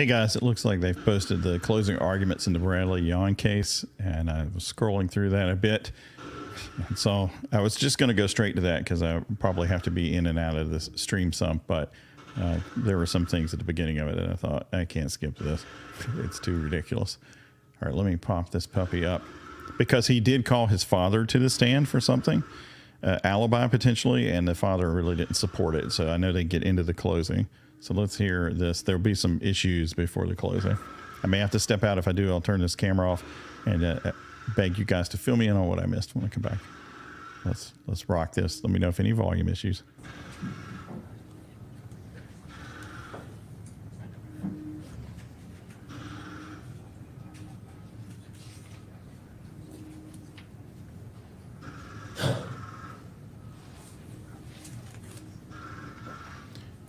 Hey guys, it looks like they've posted the closing arguments in the Bradley Yohn case, and I was scrolling through that a bit. And so I was just going to go straight to that because I probably have to be in and out of this stream some, but there were some things at the beginning of it that I thought, I can't skip this. It's too ridiculous. All right, let me pop this puppy up because he did call his father to the stand for something, alibi potentially, and the father really didn't support it. So I know they get into the closing. So let's hear this. There'll be some issues before the closing. I may have to step out. If I do, I'll turn this camera off and beg you guys to fill me in on what I missed when I come back. Let's rock this. Let me know if any volume issues.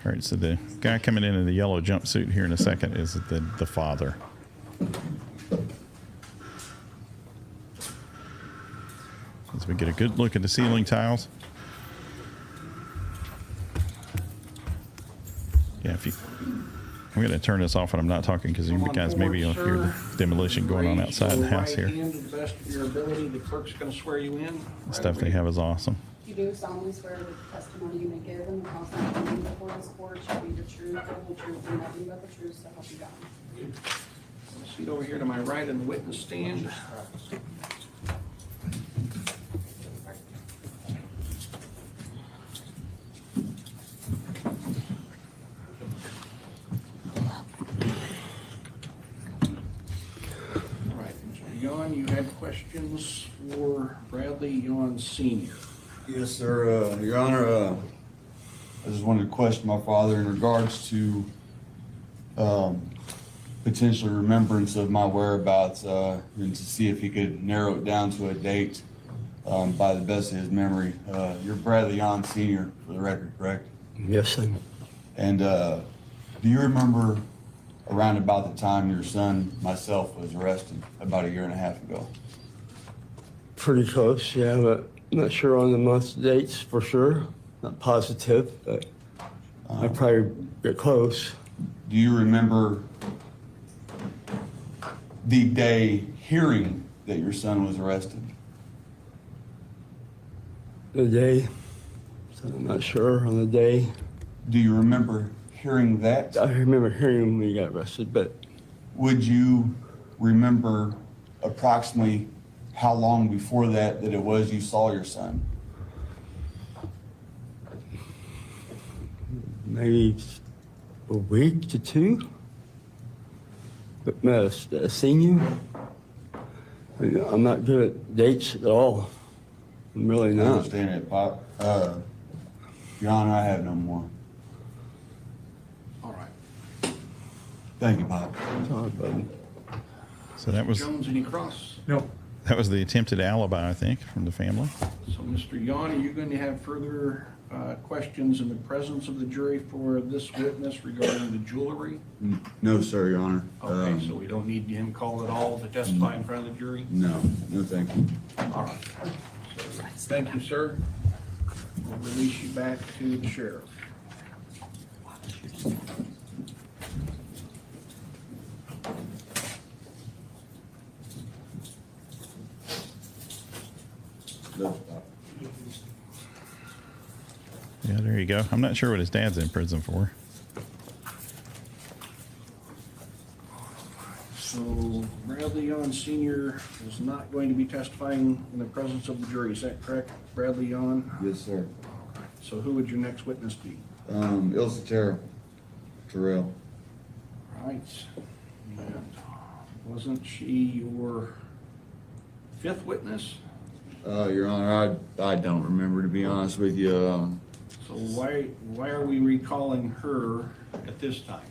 All right, so the guy coming in the yellow jumpsuit here in a second is the father. As we get a good look at the ceiling tiles. Yeah, I'm going to turn this off when I'm not talking because you guys maybe you'll hear the demolition going on outside the house here. To the best of your ability, the clerk's going to swear you in. The stuff they have is awesome. You do solemnly swear that the testimony you may give in the testimony before this court shall be the truth, the whole truth, and nothing but the truth, so help you God. Seat over here to my right in the witness stand. All right, Mr. Yohn, you had questions for Bradley Yohn Sr. Yes, sir. Your Honor, I just wanted to question my father in regards to potential remembrance of my whereabouts and to see if he could narrow it down to a date by the best of his memory. You're Bradley Yohn Sr. for the record, correct? Yes, sir. And do you remember around about the time your son, myself, was arrested about 1.5 years ago? Pretty close, yeah, but not sure on the month dates for sure. Not positive, but I probably get close. Do you remember the day hearing that your son was arrested? The day, so I'm not sure on the day. Do you remember hearing that? I remember hearing him when he got arrested, but Would you remember approximately how long before that it was you saw your son? maybe a week to two. But seeing you, I'm not good at dates at all. I'm really I not. understand it, Pop. Your Honor, I have no more. All right. Thank you, Pop. Sorry, buddy. So that was Jones, any cross? No. that was the attempted alibi, I think, from the family. So, Mr. Yohn, are you going to have further questions in the presence of the jury for this witness regarding the jewelry? No, sir, Your Honor. Okay, so we don't need him called at all to testify in front of the jury? No, thank you. All right. So, thank you, sir. We'll release you back to the sheriff. No, Pop. Yeah, there you go. I'm not sure what his dad's in prison for. So Bradley Yohn Sr. is not going to be testifying in the presence of the jury. Is that correct, Bradley Yohn? Yes, sir. So who would your next witness be? Ilsa Terrell. Right. And wasn't she your fifth witness? Your Honor, I don't remember, to be honest with you. So why are we recalling her at this time?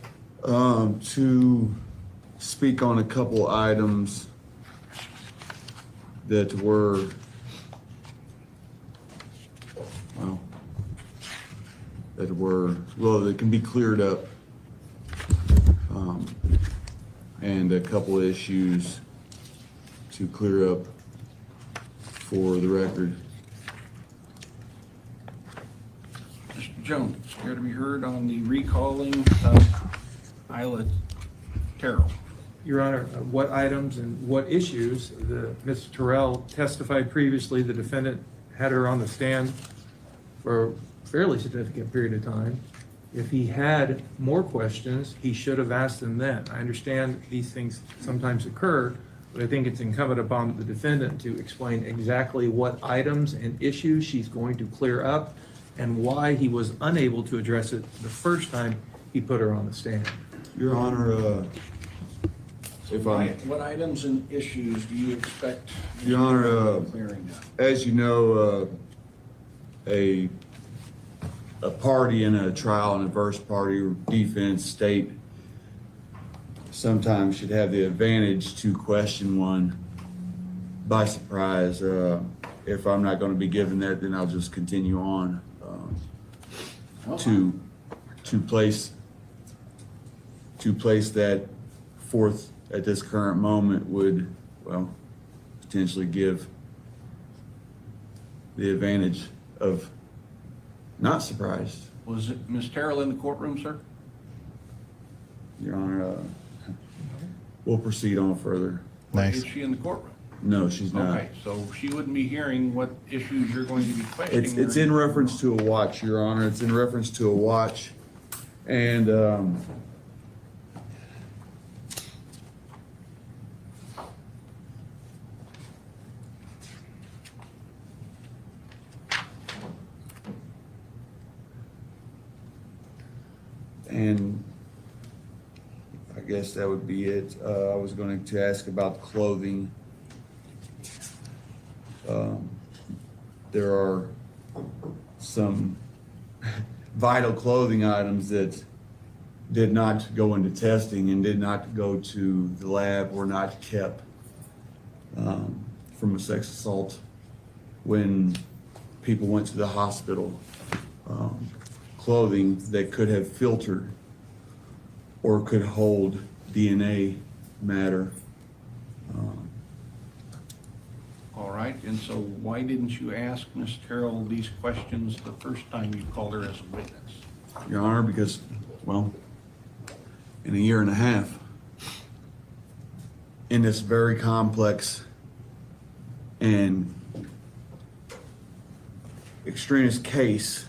To speak on a couple items that were, that can be cleared up, and a couple of issues to clear up for the record. Mr. Jones, care to be heard on the recalling of Isla Terrell. Your Honor, what items and what issues? Ms. Terrell testified previously, the defendant had her on the stand for a fairly significant period of time. If he had more questions, he should have asked them then. I understand these things sometimes occur, but I think it's incumbent upon the defendant to explain exactly what items and issues she's going to clear up and why he was unable to address it the first time he put her on the stand. Your Honor, if I, What items and issues do you expect? Your Honor, Clearing up? as you know, a party in a trial, an adverse party or defense state sometimes should have the advantage to question one by surprise. If I'm not going to be given that, then I'll just continue on to place that forth at this current moment would, well, potentially give the advantage of not surprised. Was it Ms. Terrell in the courtroom, sir? Your Honor, we'll proceed on further. Or Nice. is she in the courtroom? No, she's not. Okay, so she wouldn't be hearing what issues you're going to be questioning. It's in reference to a watch, Your Honor. It's in reference to a watch. And, I guess that would be it. I was going to ask about clothing. There are some vital clothing items that did not go into testing and did not go to the lab, were not kept from a sex assault when people went to the hospital. Clothing that could have filtered or could hold DNA matter. All right, and so why didn't you ask Ms. Terrell these questions the first time you called her as a witness? Your Honor, because, well, in a year and a half, in this very complex and extraneous case,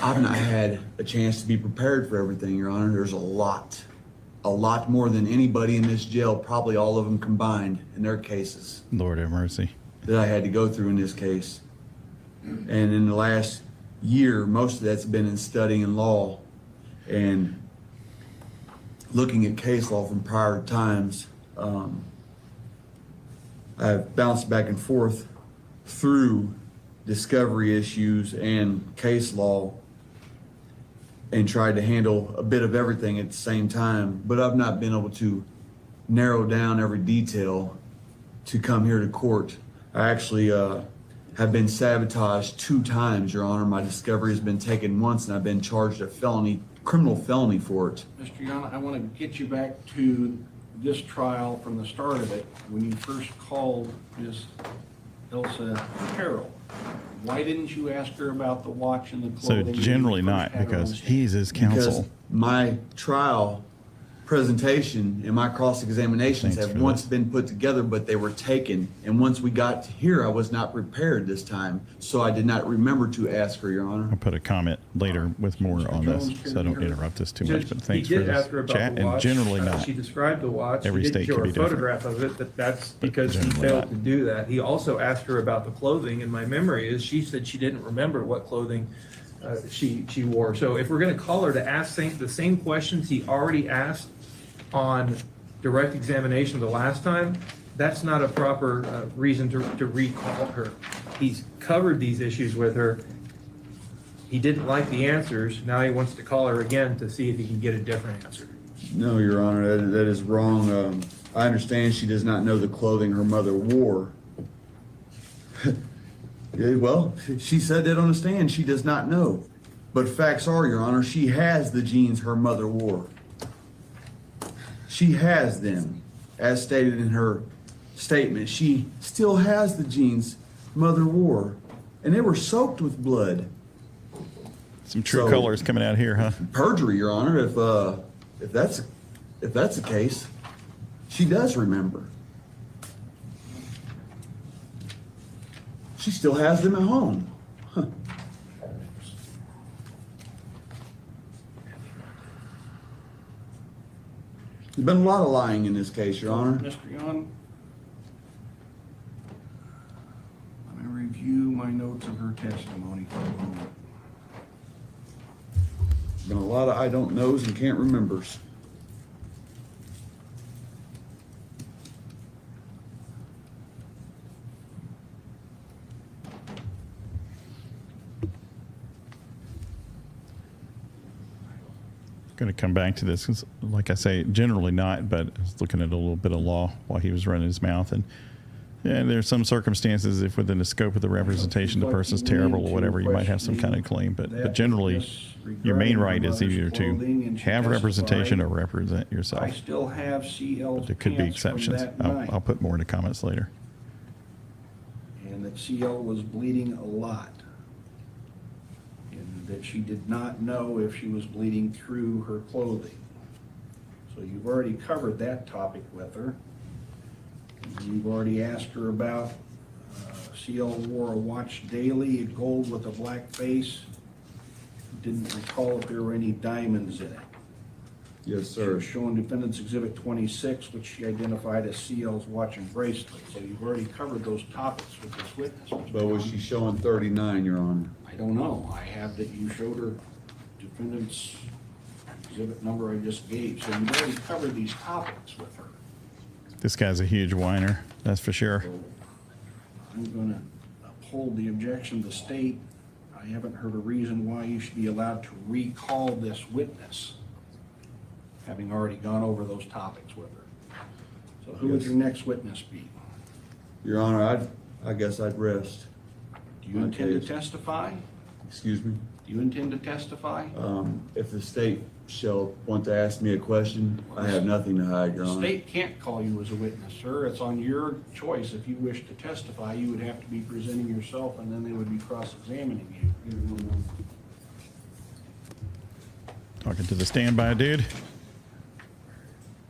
I've not had a chance to be prepared for everything, Your Honor. There's a lot more than anybody in this jail, probably all of them combined in their cases, Lord have mercy. that I had to go through in this case. And in the last year, most of that's been in studying law and looking at case law from prior times. I've bounced back and forth through discovery issues and case law and tried to handle a bit of everything at the same time, but I've not been able to narrow down every detail to come here to court. I actually have been sabotaged 2 times, Your Honor. My discovery has been taken once and I've been charged a criminal felony for it. Mr. Yohn, I want to get you back to this trial from the start of it, when you first called Ms. Elsa Terrell. Why didn't you ask her about the watch and the So clothing? when you generally first not, had her on because the stand? he's his Because counsel. my trial presentation and my cross-examinations Thanks have for once that. been put together, but they were taken. And once we got to here, I was not prepared this time, so I did not remember to ask her, Your Honor. I'll put a comment later with more Mr. on this, Jones, can so I don't you hear? interrupt this too Judge, much, but thanks he for did ask her this about chat, the and watch. generally not. She described the watch. Every He state did show could her be a different. photograph of it, but that's because he generally failed not. to do that. He also asked her about the clothing, and my memory is she said she didn't remember what clothing she wore. So if we're going to call her to ask the same questions he already asked on direct examination the last time, that's not a proper reason to recall her. He's covered these issues with her. He didn't like the answers. Now he wants to call her again to see if he can get a different answer. No, Your Honor, that is wrong. I understand she does not know the clothing her mother wore. Yeah, well, she said that on the stand. She does not know. But facts are, Your Honor, she has the jeans her mother wore. She has them, as stated in her statement. She still has the jeans mother wore, and they were soaked with blood. Some true So- colors coming out here, huh? Perjury, Your Honor, if that's the case, she does remember. She still has them at home. Huh. There's been a lot of lying in this case, Your Honor. Mr. Yohn, let me review my notes of her testimony for a moment. Been a lot of I don't knows and can't remembers. Going to come back to this 'cause, like I say, generally not, but I was looking at a little bit of law while he was running his mouth, and yeah, there's some circumstances if within the scope of the representation the person's terrible or whatever, you might have some kind of claim, but generally, your main right is either to have representation or represent I yourself. still have CL's There could be pants from exceptions. that I'll night, put more into comments later. and that CL was bleeding a lot. And that she did not know if she was bleeding through her clothing. So you've already covered that topic with her. You've already asked her about, CL wore a watch daily, gold with a black face. Didn't recall if there were any diamonds in it. Yes, She sir. was showing Defendant's Exhibit 26, which she identified as CL's watch and bracelet. So you've already covered those topics with this witness. Mr. But was Yohn. she showing 39, Your Honor? I don't know. I have that you showed her Defendant's exhibit number I just gave. So you've already covered these topics with her. This guy's a huge whiner, that's for sure. So I'm gonna uphold the objection of the state. I haven't heard a reason why you should be allowed to recall this witness, having already gone over those topics with her. So who would your next witness be? Your Honor, I guess I'd rest. Do you intend to Okay. testify? Excuse me? Do you intend to testify? If the state shall want to ask me a question, I have nothing to hide, Your The Honor. state can't call you as a witness, sir. It's on your choice. If you wish to testify, you would have to be presenting yourself, and then they would be cross-examining you. Talking to the standby dude.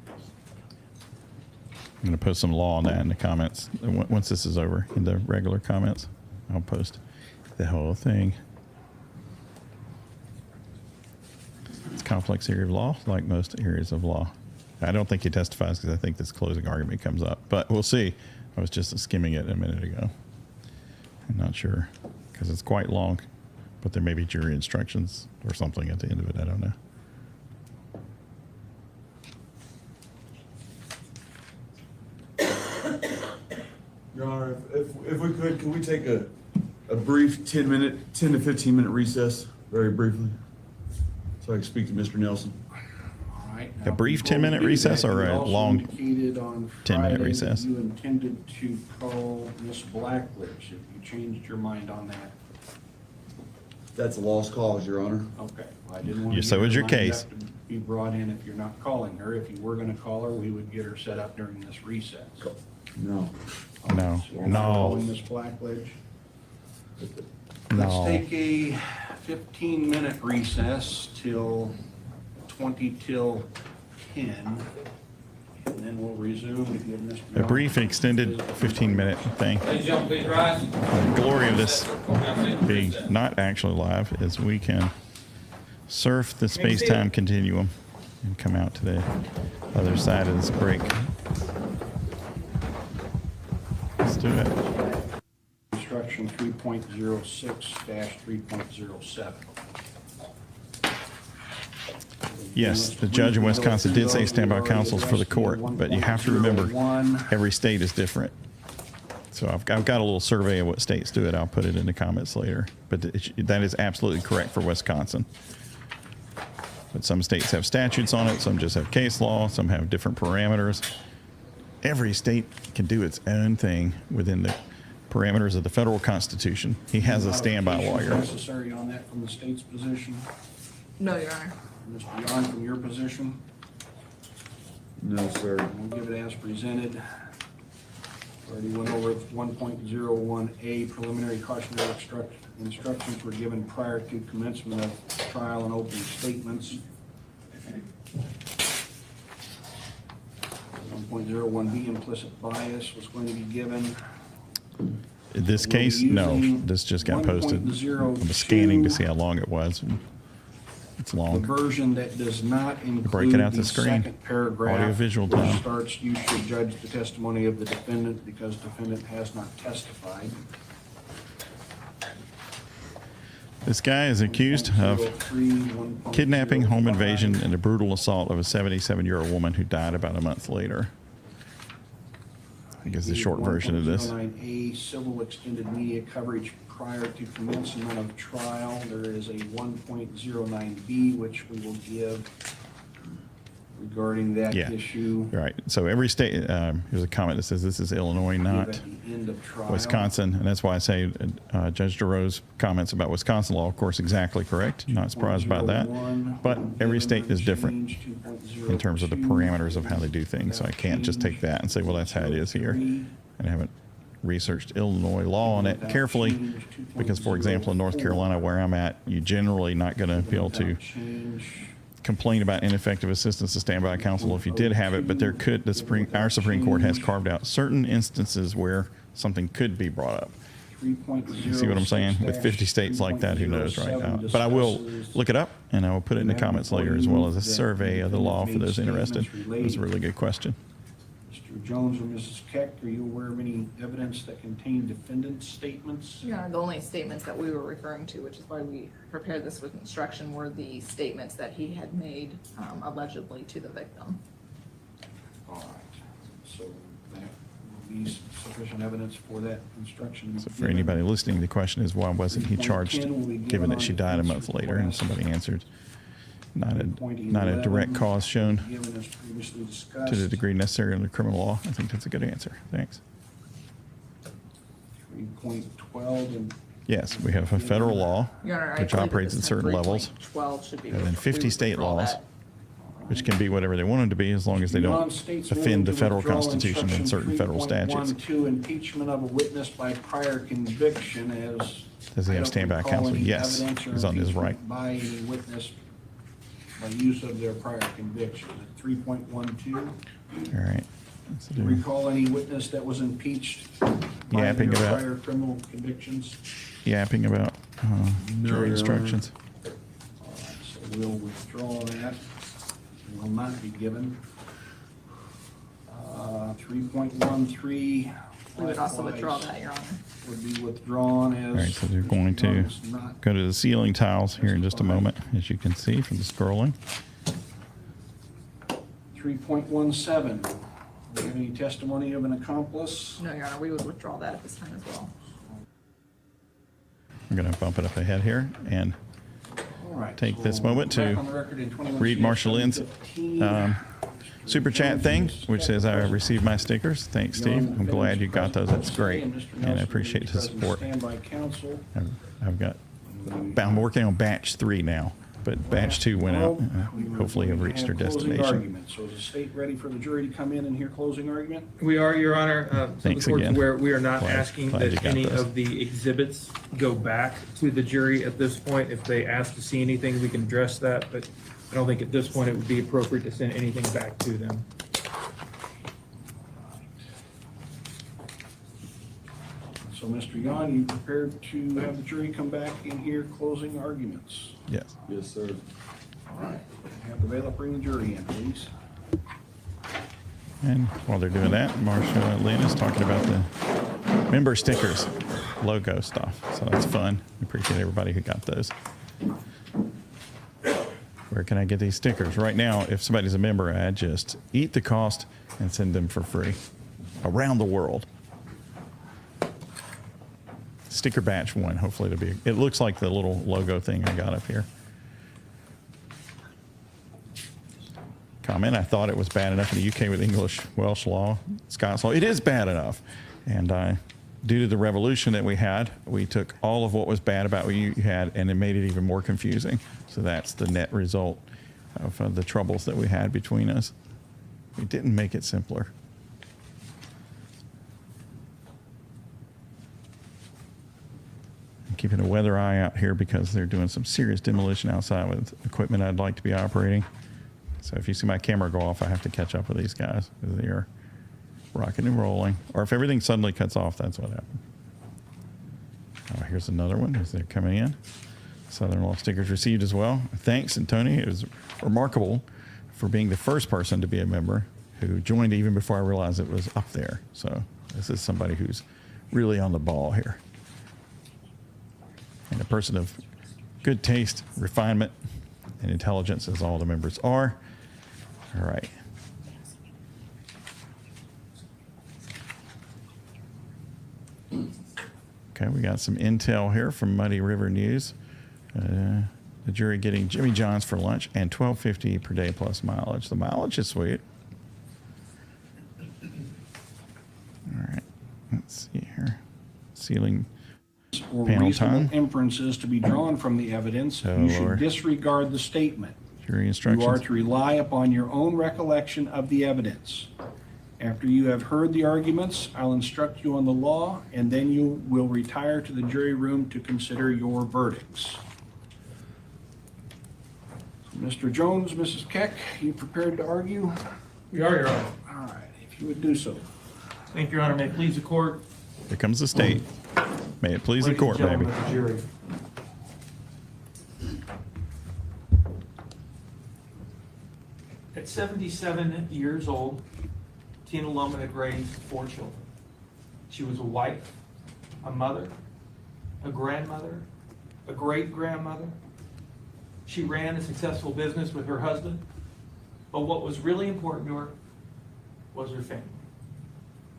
I'm going to post some law on that in the comments. Once this is over, in the regular comments, I'll post the whole thing. It's a complex area of law, like most areas of law. I don't think he testifies because I think this closing argument comes up, but we'll see. I was just skimming it a minute ago. I'm not sure because it's quite long, but there may be jury instructions or something at the end of it. I don't know. Your Honor, if we could, can we take a brief 10 to 15 minute recess, very briefly? So I can speak to Mr. Nelson. All right. A brief 10-minute recess or a long 10-minute Friday recess? that you intended to call Miss Blackledge. Have you changed your mind on that? That's a lost cause, Your Honor. Okay. Well, I didn't want Yeah, to so get is her your lined case. up to be brought in if you're not calling her. If you were gonna call her, we would get her set up during this recess. No. No, So you're not calling no, Miss Blackledge? Let's no. take a 15-minute recess till 20 till 10, and then we'll resume to give Mr. A brief and extended 15-minute thing. Ladies and gentlemen, please rise. The glory of this being not actually live is we can surf the space-time continuum and come out to the other side of this break. Let's do it. Instruction 3.06-3.07. Yes, the judge in Wisconsin did say standby counsels for the court, but you have to remember, every state is different. So I've got a little survey of what states do it. I'll put it in the comments later. But that is absolutely correct for Wisconsin. But some states have statutes on it. Some just have case law. Some have different parameters. Every state can do its own thing within the parameters of the federal Constitution. He has a standby Modifications lawyer. necessary on that from the state's position? No, Your Honor. Mr. Yohn, from your position? No, sir. We'll give it as presented. Already went over 1.01A preliminary cautionary instructions were given prior to commencement of trial and opening statements. 1.01B, implicit bias was going to be given. In this We'll be case, no. using This just got posted. 1.02. I was scanning to see how long it was. It's The long. version that does not break it include out the the screen. second paragraph. Audio-visual which time. starts, you should judge the testimony of the defendant because defendant has not testified. This guy is accused of 1.03, kidnapping, home 1.05. invasion, and the brutal assault of a 77-year-old woman who died about a month later. I think it's the short version of this. 1.09A, civil extended media coverage prior to commencement of trial. There is a 1.09B, which we will give regarding that Yeah. issue. Right. So every state, here's a comment that says this is Illinois, Give not at the end of trial. Wisconsin. And that's why I say Judge DeRoe's comments about Wisconsin law, of course, exactly correct. Not surprised by that. 2.01, But every state is different change, 2.02. in terms of the parameters of how they do things. So I can't just take that and say, well, that's how it is here. And I haven't researched Illinois law on it carefully because, for example, in North Carolina, where I'm at, you're generally not going to be able to Change. complain about ineffective assistance to standby counsel if you did have it, but there could, our Supreme Court has carved out certain instances where something could be brought up. 3.06 You see what I'm saying? With 50 states like that, who knows right now? But I will look it up, and I will put it in the comments later, as well as a survey of the law for those interested. It was a really good question. Mr. Jones or Mrs. Keck, are you aware of any evidence that contained defendant's statements? Your Honor, the only statements that we were referring to, which is why we prepared this with instruction, were the statements that he had made allegedly to the victim. All right, so that will be sufficient evidence for that instruction. So for anybody listening, the question is, why wasn't he charged, given that she died a month later? And somebody answered, not a direct cause shown Given as previously discussed. to the degree necessary under criminal law. I think that's a good answer. Thanks. 3.12 and. Yes, we have a federal law, Your Honor, I which believe at operates this at time certain levels, 3.12 should be. and then we 50 would state withdraw laws, that. which can be whatever they want them to be, as long as they don't Non-states willing offend the to federal withdraw Constitution and instruction certain federal statutes. 3.12, impeachment of a witness by prior conviction as. Does he have I don't standby recall counsel? any Yes, evidence or he's on his impeachment right. By any witness by use of their prior conviction. 3.12, All right. Let's do you do recall any witness that was impeached by Yapping their about- prior criminal convictions? yapping about No, jury Your Honor. instructions. All right, so we'll withdraw that. It will not be given. 3.13. We would also withdraw likewise, that, Your Honor. Would be withdrawn as. All right, so they're going to was not go to the ceiling tiles here in just a moment, as you can see from the scrolling. 3.17. Do you have any testimony of an accomplice? No, Your Honor, we would withdraw that at this time as well. I'm going to bump it up ahead here and All right, take so this moment back to on the record in 21 read Marshall Lynn's 15. super chat thing, which says I received my stickers. Thanks, Steve. I'm glad you got those. That's great, and I appreciate the support. Standby counsel. I've got. I'm working on batch 3 now, but batch 2 went out. Hopefully, have reached their Closing destination. argument. So is the state ready for the jury to come in and hear closing argument? We are, Your Honor. So Thanks the court's again. aware, we are not Glad- asking glad you that got any those. of the exhibits go back to the jury at this point. If they ask to see anything, we can address that, but I don't think at this point it would be appropriate to send anything back to them. So, Mr. Yohn, you prepared to have the jury come back and hear closing arguments? Yes. Yes, sir. All right. Have the bailiff bring the jury in, please. And while they're doing that, Marshall Lynn is talking about the member stickers, logo stuff. So that's fun. Appreciate everybody who got those. Where can I get these stickers? Right now, if somebody's a member, I just eat the cost and send them for free around the world. Sticker batch 1, hopefully it'll be, it looks like the little logo thing I got up here. Comment, I thought it was bad enough in the UK with English, Welsh law, Scots law. It is bad enough. And due to the revolution that we had, we took all of what was bad about what you had and it made it even more confusing. So that's the net result of the troubles that we had between us. We didn't make it simpler. keeping a weather eye out here because they're doing some serious demolition outside with equipment I'd like to be operating. So if you see my camera go off, I have to catch up with these guys because they are rocking and rolling. Or if everything suddenly cuts off, that's what happened. Oh, here's another one as they're coming in. Southern-in-law stickers received as well. Thanks, and Tony, it was remarkable for being the first person to be a member who joined even before I realized it was up there. So this is somebody who's really on the ball here. And a person of good taste, refinement, and intelligence, as all the members are. All right. Okay, we got some intel here from Muddy River News. The jury getting Jimmy John's for lunch and $12.50 per day plus mileage. The mileage is sweet. All right, let's see here. Sealing Or panel reasonable time. inferences to be drawn from the evidence, Oh, you should Lord. disregard the statement. Jury You are instructions. to rely upon your own recollection of the evidence. After you have heard the arguments, I'll instruct you on the law, and then you will retire to the jury room to consider your verdicts. Mr. Jones, Mrs. Keck, you prepared to argue? We are, Your Honor. All right, if you would do so. Thank you, Your Honor. May it please the court. Here comes the state. May it please the Ladies and court, baby. gentlemen of the jury. At 77 years old, Tina Lohman had raised 4 children. She was a wife, a mother, a grandmother, a great-grandmother. She ran a successful business with her husband, but what was really important to her was her family.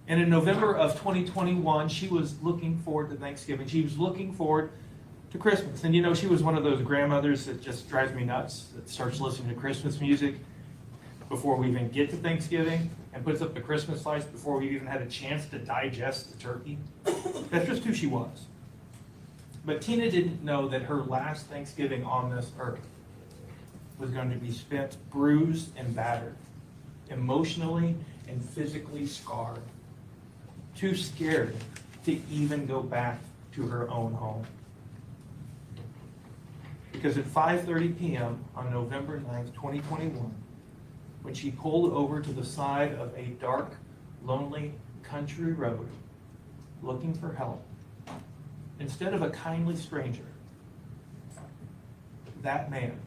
And in November of 2021, she was looking forward to Thanksgiving. She was looking forward to Christmas. And you know, she was one of those grandmothers that just drives me nuts, that starts listening to Christmas music before we even get to Thanksgiving and puts up the Christmas lights before we even had a chance to digest the turkey. That's just who she was. But Tina didn't know that her last Thanksgiving on this earth was going to be spent bruised and battered, emotionally and physically scarred, too scared to even go back to her own home. Because at 5:30 p.m. on November 9th, 2021, when she pulled over to the side of a dark, lonely country road looking for help, instead of a kindly stranger, that man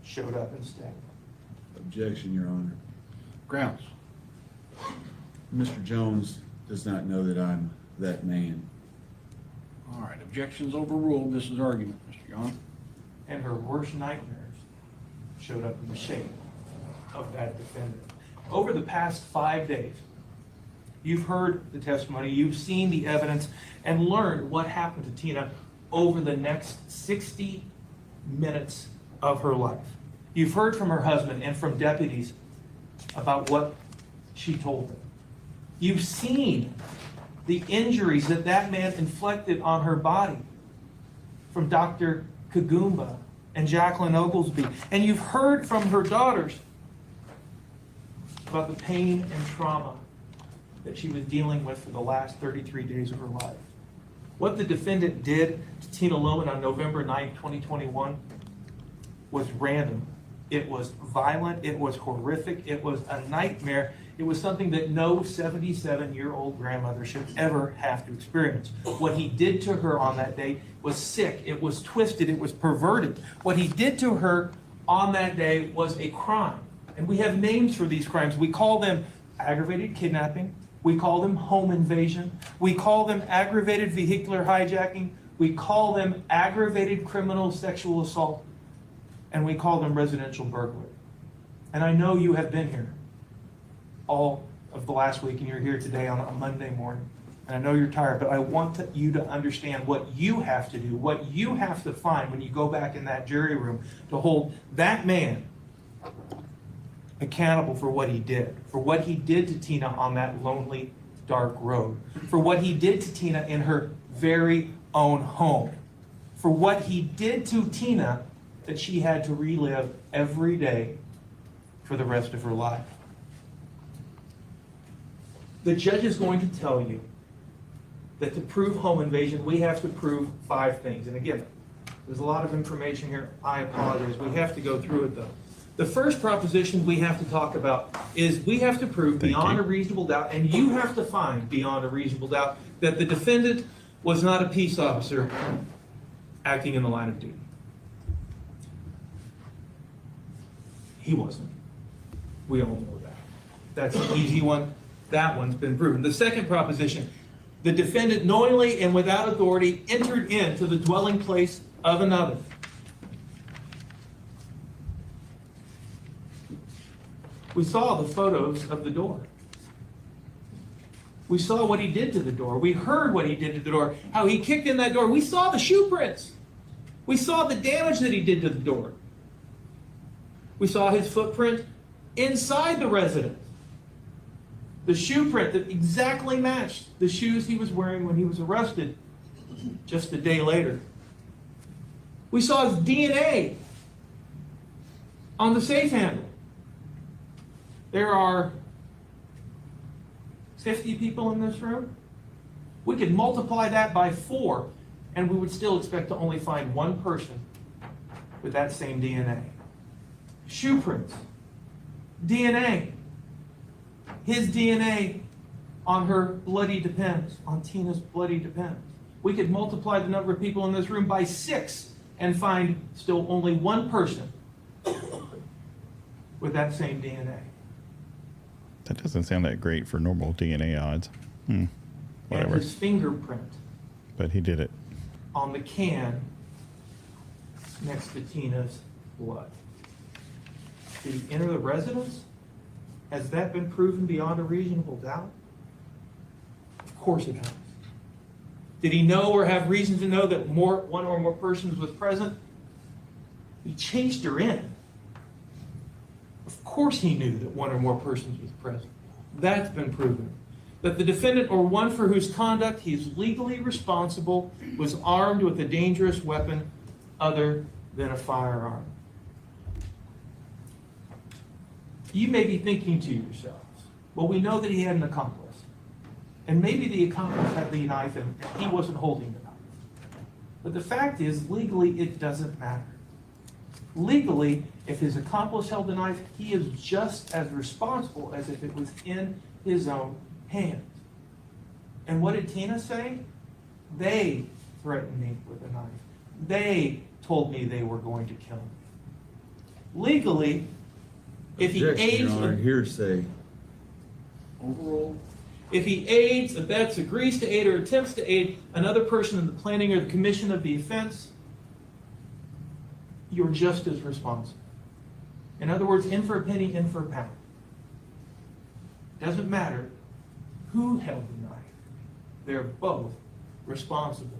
showed up instead. Objection, Your Honor. Grounds. Mr. Jones does not know that I'm that man. All right, objections overruled. This is argument, Mr. Yohn. And her worst nightmares showed up in the shape of that defendant. Over the past 5 days, you've heard the testimony, you've seen the evidence, and learned what happened to Tina over the next 60 minutes of her life. You've heard from her husband and from deputies about what she told them. You've seen the injuries that that man inflicted on her body from Dr. Kagumba and Jacqueline Oglesby. And you've heard from her daughters about the pain and trauma that she was dealing with for the last 33 days of her life. What the defendant did to Tina Lohman on November 9, 2021 was random. It was violent, it was horrific, it was a nightmare. It was something that no 77-year-old grandmother should ever have to experience. What he did to her on that day was sick, it was twisted, it was perverted. What he did to her on that day was a crime. And we have names for these crimes. We call them aggravated kidnapping, we call them home invasion, we call them aggravated vehicular hijacking, we call them aggravated criminal sexual assault, and we call them residential burglary. And I know you have been here all of the last week, and you're here today on a Monday morning. And I know you're tired, but I want you to understand what you have to do, what you have to find when you go back in that jury room to hold that man accountable for what he did to Tina on that lonely, dark road, for what he did to Tina in her very own home, for what he did to Tina that she had to relive every day for the rest of her life. The judge is going to tell you that to prove home invasion, we have to prove 5 things. And again, there's a lot of information here. I apologize. We have to go through it though. The first proposition we have to talk about is we have to prove Thank beyond you. a reasonable doubt, and you have to find beyond a reasonable doubt that the defendant was not a peace officer acting in the line of duty. He wasn't. We all know that. That's an easy one. That one's been proven. The second proposition, the defendant knowingly and without authority entered into the dwelling place of another. We saw the photos of the door. We saw what he did to the door. We heard what he did to the door, how he kicked in that door. We saw the shoe prints. We saw the damage that he did to the door. We saw his footprint inside the residence. The shoe print that exactly matched the shoes he was wearing when he was arrested just a day later. We saw his DNA on the safe handle. There are 50 people in this room. We could multiply that by 4, and we would still expect to only find one person with that same DNA. Shoe prints, DNA, his DNA on her bloody Depends, on Tina's bloody Depends. We could multiply the number of people in this room by 6 and find still only one person with that same DNA. That doesn't sound that great for normal DNA odds. And Whatever. his fingerprint But he did it. on the can next to Tina's blood. Did he enter the residence? Has that been proven beyond a reasonable doubt? Of course it has. Did he know or have reason to know that one or more persons was present? He chased her in. Of course he knew that one or more persons was present. That's been proven. That the defendant or one for whose conduct he is legally responsible was armed with a dangerous weapon other than a firearm. You may be thinking to yourselves, well, we know that he had an accomplice. And maybe the accomplice had the knife and he wasn't holding the knife. But the fact is, legally, it doesn't matter. Legally, if his accomplice held the knife, he is just as responsible as if it was in his own hands. And what did Tina say? They threatened me with a knife. They told me they were going to kill me. Legally, if he Objection, aids, Your Honor, hearsay. Overall, if he aids, abets, agrees to aid, or attempts to aid another person in the planning or the commission of the offense, you're just as responsible. In other words, in for a penny, in for a pound. Doesn't matter who held the knife. They're both responsible.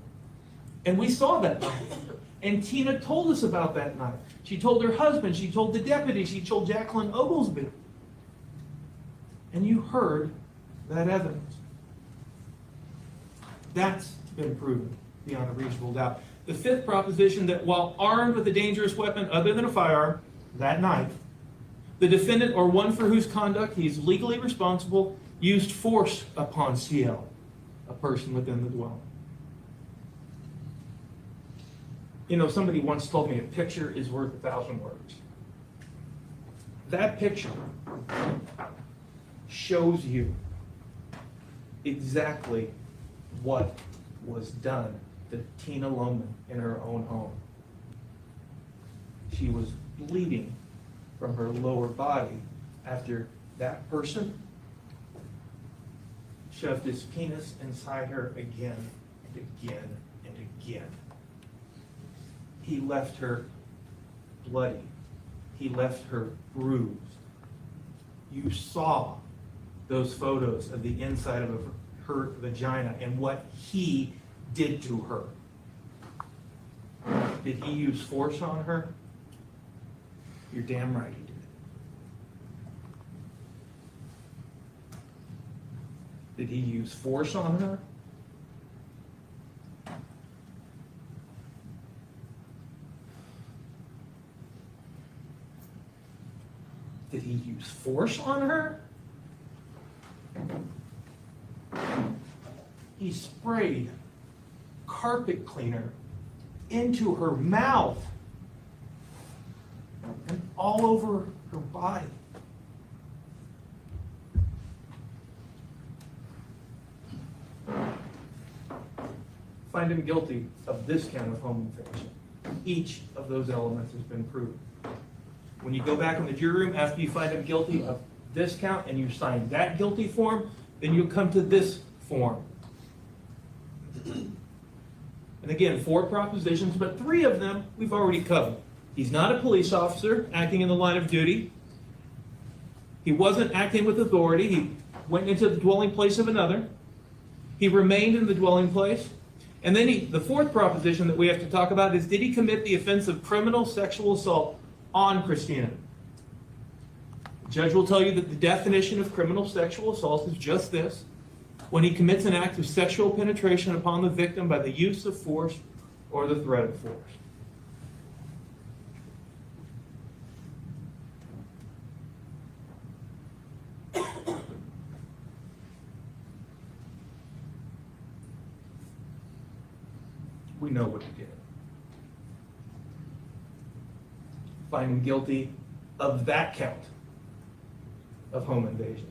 And we saw that knife. And Tina told us about that knife. She told her husband, she told the deputy, she told Jacqueline Oglesby. And you heard that evidence. That's been proven beyond a reasonable doubt. The fifth proposition, that while armed with a dangerous weapon other than a firearm, that knife, the defendant or one for whose conduct he is legally responsible used force upon CL, a person within the dwelling. You know, somebody once told me a picture is worth 1,000 words. That picture shows you exactly what was done to Tina Lohman in her own home. She was bleeding from her lower body after that person shoved his penis inside her again and again and again. He left her bloody. He left her bruised. You saw those photos of the inside of her vagina and what he did to her. Did he use force on her? You're damn right he did. Did he use force on her? Did he use force on her? he sprayed carpet cleaner into her mouth and all over her body. Find him guilty of this count of home invasion. Each of those elements has been proven. When you go back in the jury room after you find him guilty of this count and you sign that guilty form, then you'll come to this form. And again, 4 propositions, but 3 of them we've already covered. He's not a police officer acting in the line of duty. He wasn't acting with authority. He went into the dwelling place of another. He remained in the dwelling place. And then the 4th proposition that we have to talk about is, did he commit the offense of criminal sexual assault on Christina? The judge will tell you that the definition of criminal sexual assault is just this: when he commits an act of sexual penetration upon the victim by the use of force or the threat of force. We know what he did. Find him guilty of that count of home invasion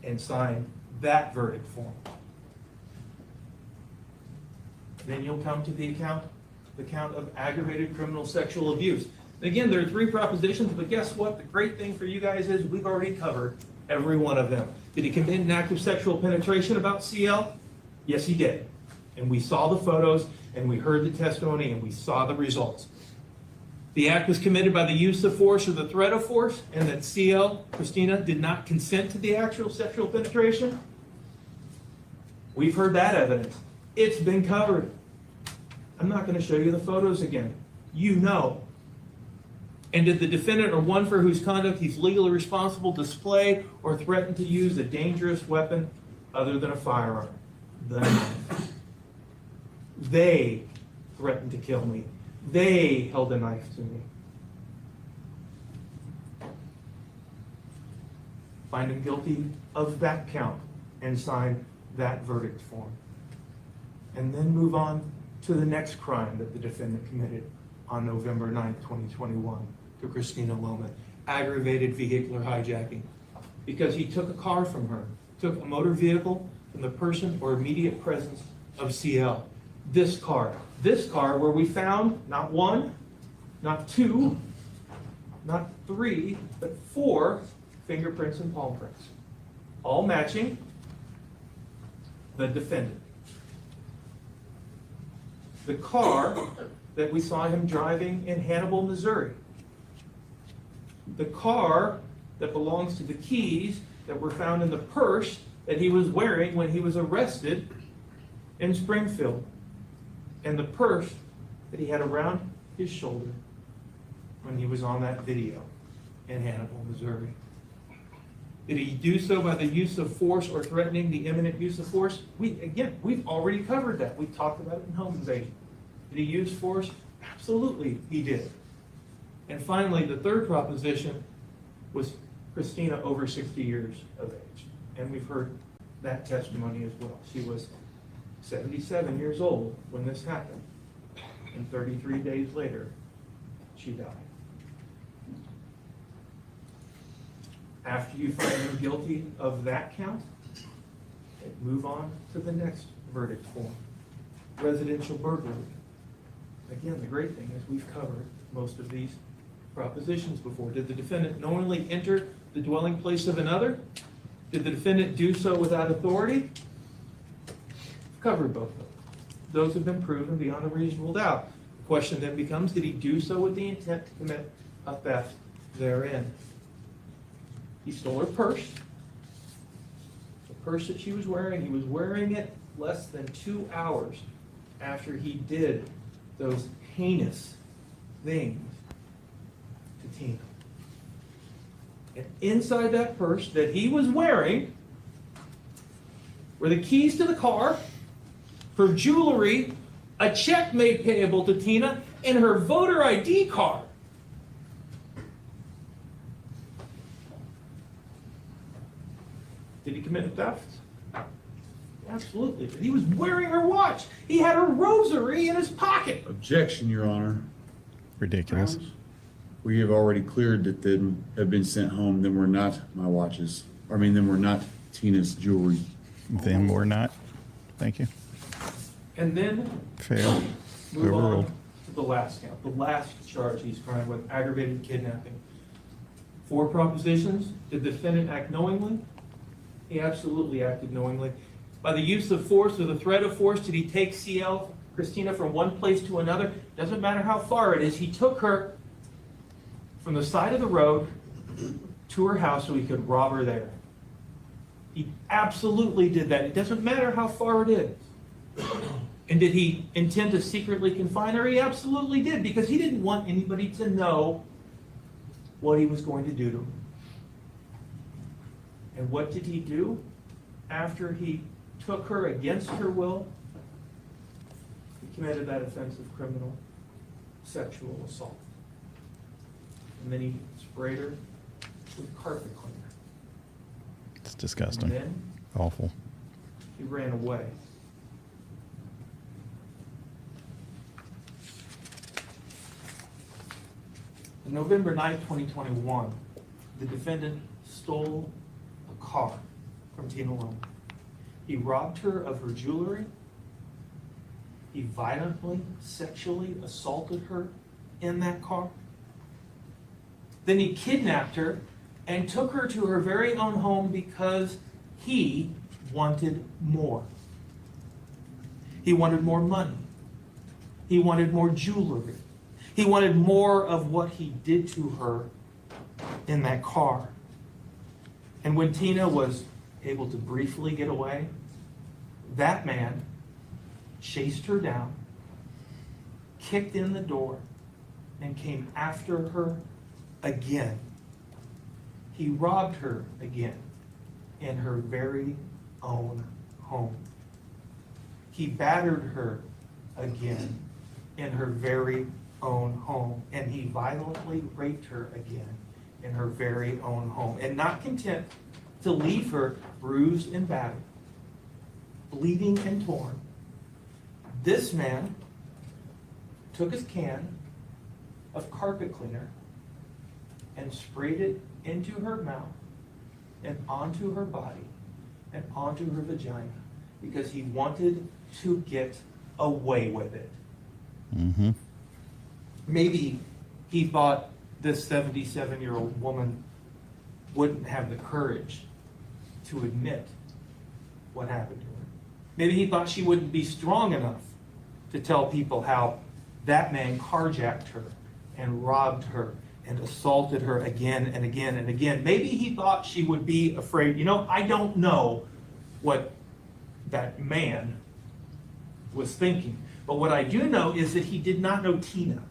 and sign that verdict form. Then you'll come to the count of aggravated criminal sexual abuse. Again, there are 3 propositions, but guess what? The great thing for you guys is we've already covered every one of them. Did he commit an act of sexual penetration about CL? Yes, he did. And we saw the photos, and we heard the testimony, and we saw the results. The act was committed by the use of force or the threat of force, and that CL, Christina, did not consent to the actual sexual penetration. We've heard that evidence. It's been covered. I'm not going to show you the photos again. You know. And did the defendant or one for whose conduct he's legally responsible display or threaten to use a dangerous weapon other than a firearm? The knife. They threatened to kill me. They held a knife to me. Find him guilty of that count and sign that verdict form. And then move on to the next crime that the defendant committed on November 9th, 2021 to Christina Loman, aggravated vehicular hijacking, because he took a car from her, took a motor vehicle from the person or immediate presence of CL. This car where we found not 1, not 2, not 3, but 4 fingerprints and palm prints, all matching the defendant. The car that we saw him driving in Hannibal, Missouri. The car that belongs to the keys that were found in the purse that he was wearing when he was arrested in Springfield. And the purse that he had around his shoulder when he was on that video in Hannibal, Missouri. Did he do so by the use of force or threatening the imminent use of force? We've already covered that. We talked about it in home invasion. Did he use force? Absolutely, he did. And finally, the 3rd proposition was Christina over 60 years of age. And we've heard that testimony as well. She was 77 years old when this happened. And 33 days later, she died. After you find him guilty of that count, move on to the next verdict form. Residential burglary. Again, the great thing is we've covered most of these propositions before. Did the defendant knowingly enter the dwelling place of another? Did the defendant do so without authority? We've covered both of those. Those have been proven beyond a reasonable doubt. The question then becomes, did he do so with the intent to commit a theft therein? He stole her purse. The purse that she was wearing, he was wearing it less than 2 hours after he did those heinous things to Tina. And inside that purse that he was wearing were the keys to the car, her jewelry, a check made payable to Tina, and her voter ID card. Did he commit a theft? Absolutely. But he was wearing her watch. He had a rosary in his pocket. Objection, Your Honor. Ridiculous. Grounds? We have already cleared that them have been sent home. Them were not my watches. I mean, them were not Tina's jewelry. Them or not. Thank you. And then Fail. move on Overruled. to the last count, the last charge he's trying with, aggravated kidnapping. 4 propositions. Did the defendant act knowingly? He absolutely acted knowingly. By the use of force or the threat of force, did he take CL, Christina, from one place to another? Doesn't matter how far it is. He took her from the side of the road to her house so he could rob her there. He absolutely did that. It doesn't matter how far it is. And did he intend to secretly confine her? He absolutely did, because he didn't want anybody to know what he was going to do to her. And what did he do after he took her against her will? He committed that offense of criminal sexual assault. And then he sprayed her with carpet cleaner. It's And disgusting. then Awful. he ran away. On November 9th, 2021, the defendant stole a car from Tina Loman. He robbed her of her jewelry. He violently, sexually assaulted her in that car. Then he kidnapped her and took her to her very own home because he wanted more. He wanted more money. He wanted more jewelry. He wanted more of what he did to her in that car. And when Tina was able to briefly get away, that man chased her down, kicked in the door, and came after her again. He robbed her again in her very own home. He battered her again in her very own home. And he violently raped her again in her very own home. And not content to leave her bruised and battered, bleeding and torn, this man took his can of carpet cleaner and sprayed it into her mouth and onto her body and onto her vagina because he wanted to get away with it. Mm-hmm. Maybe he thought this 77-year-old woman wouldn't have the courage to admit what happened to her. Maybe he thought she wouldn't be strong enough to tell people how that man carjacked her and robbed her and assaulted her again and again and again. Maybe he thought she would be afraid. You know, I don't know what that man was thinking. But what I do know is that he did not know Tina.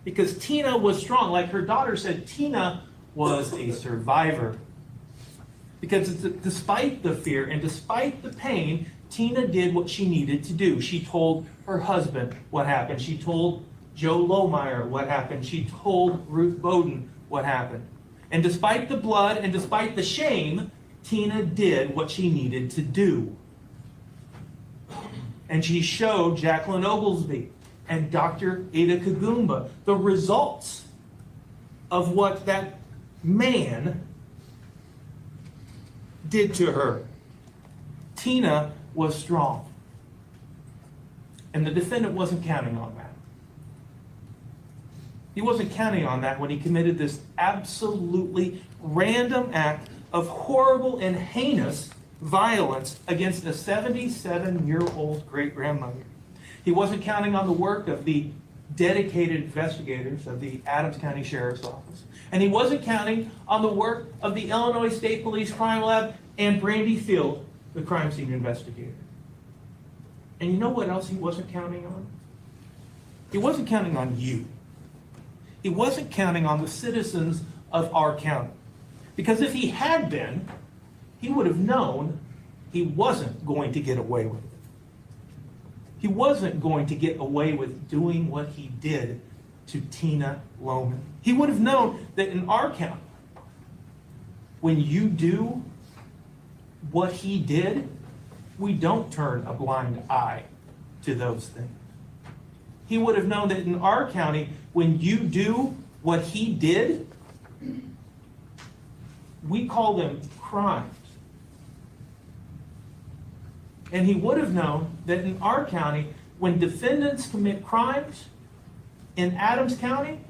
Because Tina was strong. Like her daughter said, Tina was a survivor. Because despite the fear and despite the pain, Tina did what she needed to do. She told her husband what happened. She told Joe Lohmeyer what happened. She told Ruth Bowden what happened. And despite the blood and despite the shame, Tina did what she needed to do. And she showed Jacqueline Oglesby and Dr. Ada Kagumba the results of what that man did to her. Tina was strong. And the defendant wasn't counting on that. He wasn't counting on that when he committed this absolutely random act of horrible and heinous violence against a 77-year-old great-grandmother. He wasn't counting on the work of the dedicated investigators of the Adams County Sheriff's Office. And he wasn't counting on the work of the Illinois State Police Crime Lab and Brandy Field, the crime scene investigator. And you know what else he wasn't counting on? He wasn't counting on you. He wasn't counting on the citizens of our county. Because if he had been, he would have known he wasn't going to get away with it. He wasn't going to get away with doing what he did to Tina Loman. He would have known that in our county, when you do what he did, we don't turn a blind eye to those things. He would have known that in our county, when you do what he did, we call them crimes. And he would have known that in our county, when defendants commit crimes in Adams County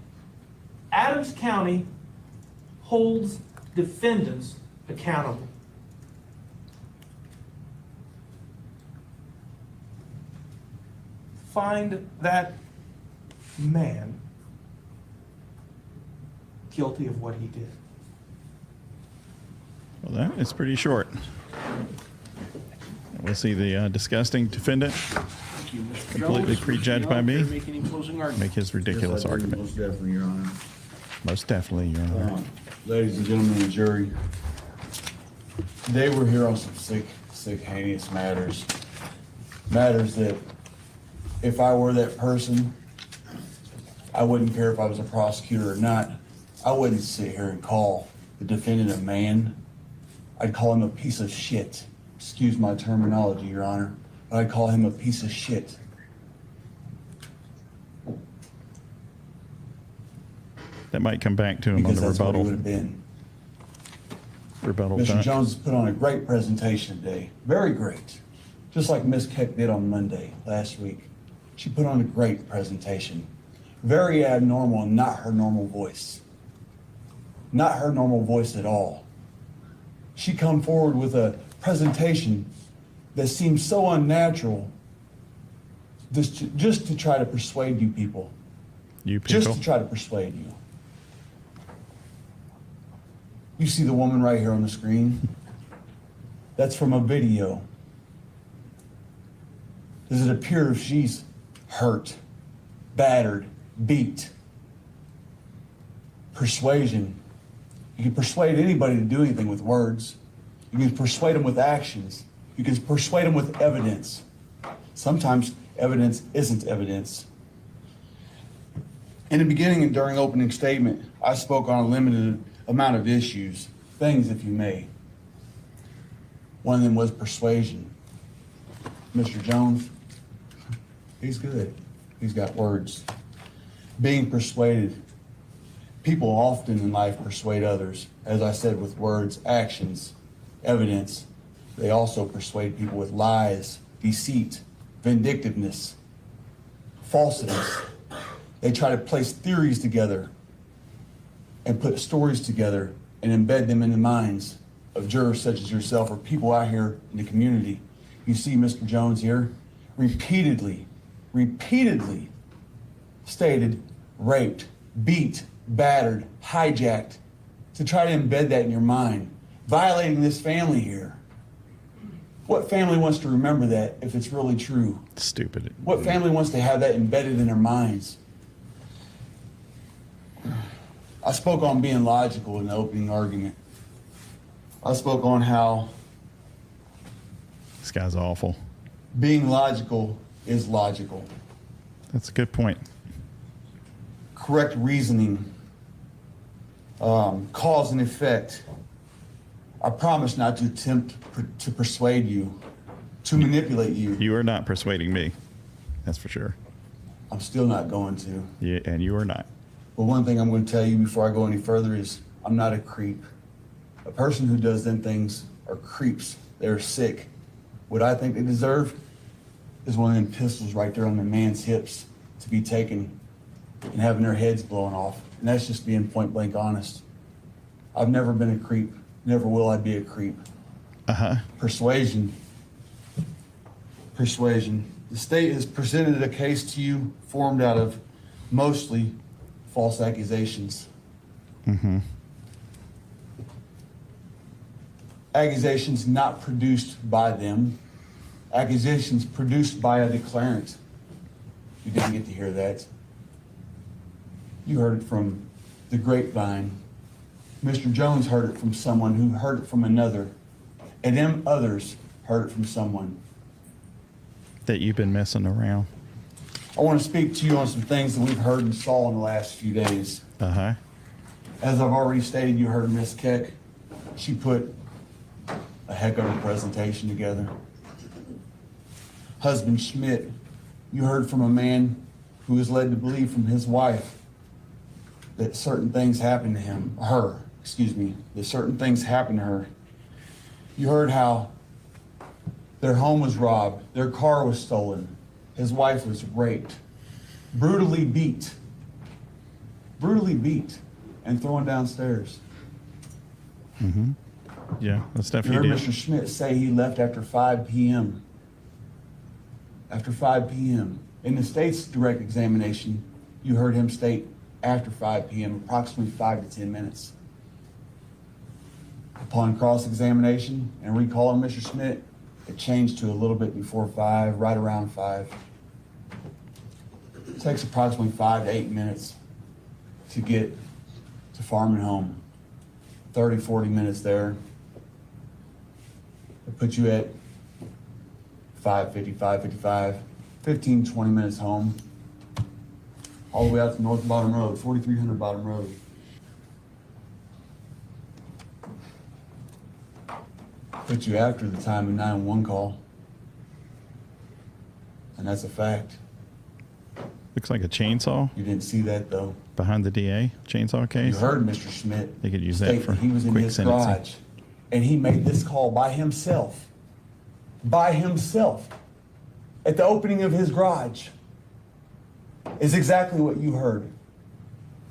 holds defendants accountable. Find that man guilty of what he did. Well, that is pretty short. We'll see the disgusting defendant Thank you, Mr. Completely Jones. prejudged Mr. by Young, me. care to make any closing argument? make his ridiculous Yes, I do, argument. Most definitely, Your Honor. Most definitely, Your Honor. Ladies and gentlemen of the jury, today we're here on some sick, heinous matters. Matters that if I were that person, I wouldn't care if I was a prosecutor or not. I wouldn't sit here and call the defendant a man. I'd call him a piece of shit. Excuse my terminology, Your Honor, but I'd call him a piece of shit. That might come back to him Because on the that's what he would rebuttal. have been. Rebuttal Mr. time. Jones has put on a great presentation today, very great. Just like Ms. Keck did on Monday, last week. She put on a great presentation. Very abnormal and not her normal voice. Not her normal voice at all. She come forward with a presentation that seems so unnatural just to try to persuade you people. You Just people. to try to persuade you. You see the woman right here on the screen? That's from a video. Does it appear if she's hurt, battered, beat? Persuasion. You can persuade anybody to do anything with words. You can persuade them with actions. You can persuade them with evidence. Sometimes evidence isn't evidence. In the beginning and during opening statement, I spoke on a limited amount of issues, things if you may. One of them was persuasion. Mr. Jones, he's good. He's got words. Being persuaded. People often in life persuade others, as I said, with words, actions, evidence. They also persuade people with lies, deceit, vindictiveness, falsities. They try to place theories together and put stories together and embed them in the minds of jurors such as yourself or people out here in the community. You see Mr. Jones here repeatedly stated raped, beat, battered, hijacked, to try to embed that in your mind, violating this family here. What family wants to remember that if it's really true? Stupid. What family wants to have that embedded in their minds? I spoke on being logical in the opening argument. I spoke on how This guy's awful. being logical is logical. That's a good point. Correct reasoning, cause and effect. I promise not to attempt to persuade you, to manipulate you. You are not persuading me. That's for sure. I'm still not going to. Yeah, and you are not. But one thing I'm going to tell you before I go any further is I'm not a creep. A person who does them things are creeps. They're sick. What I think they deserve is one of them pistols right there on the man's hips to be taken and having their heads blown off. And that's just being point blank honest. I've never been a creep. Never will I be a creep. Uh-huh. Persuasion. Persuasion. The state has presented a case to you formed out of mostly false accusations. Mm-hmm. Accusations not produced by them. Accusations produced by a declarant. You didn't get to hear that. You heard it from the grapevine. Mr. Jones heard it from someone who heard it from another. And them others heard it from someone. That you've been messing around. I want to speak to you on some things that we've heard and saw in the last few days. Uh-huh. As I've already stated, you heard Ms. Keck. She put a heck of a presentation together. husband Schmidt, you heard from a man who was led to believe from his wife that certain things happened to that certain things happened to her. You heard how their home was robbed, their car was stolen, his wife was raped, brutally beat, and thrown downstairs. Yeah, that's You stuff you heard did. Mr. Schmidt say he left after 5 p.m. After 5 p.m. In the state's direct examination, you heard him state after 5 p.m., approximately 5 to 10 minutes. Upon cross-examination and recalling Mr. Schmidt, it changed to a little bit before 5, right around 5. It takes approximately 5 to 8 minutes to get to farm and home. 30, 40 minutes there. It puts you at 5:50, 5:55, 15, 20 minutes home. All the way out to North Bottom Road, 4300 Bottom Road. Put you after the time of 911 call. And that's a fact. Looks like a chainsaw You didn't see that though. behind the DA chainsaw You case. heard Mr. Schmidt They could use that state for he was in quick his sentencing. garage. And he made this call by himself. By himself. At the opening of his garage. Is exactly what you heard.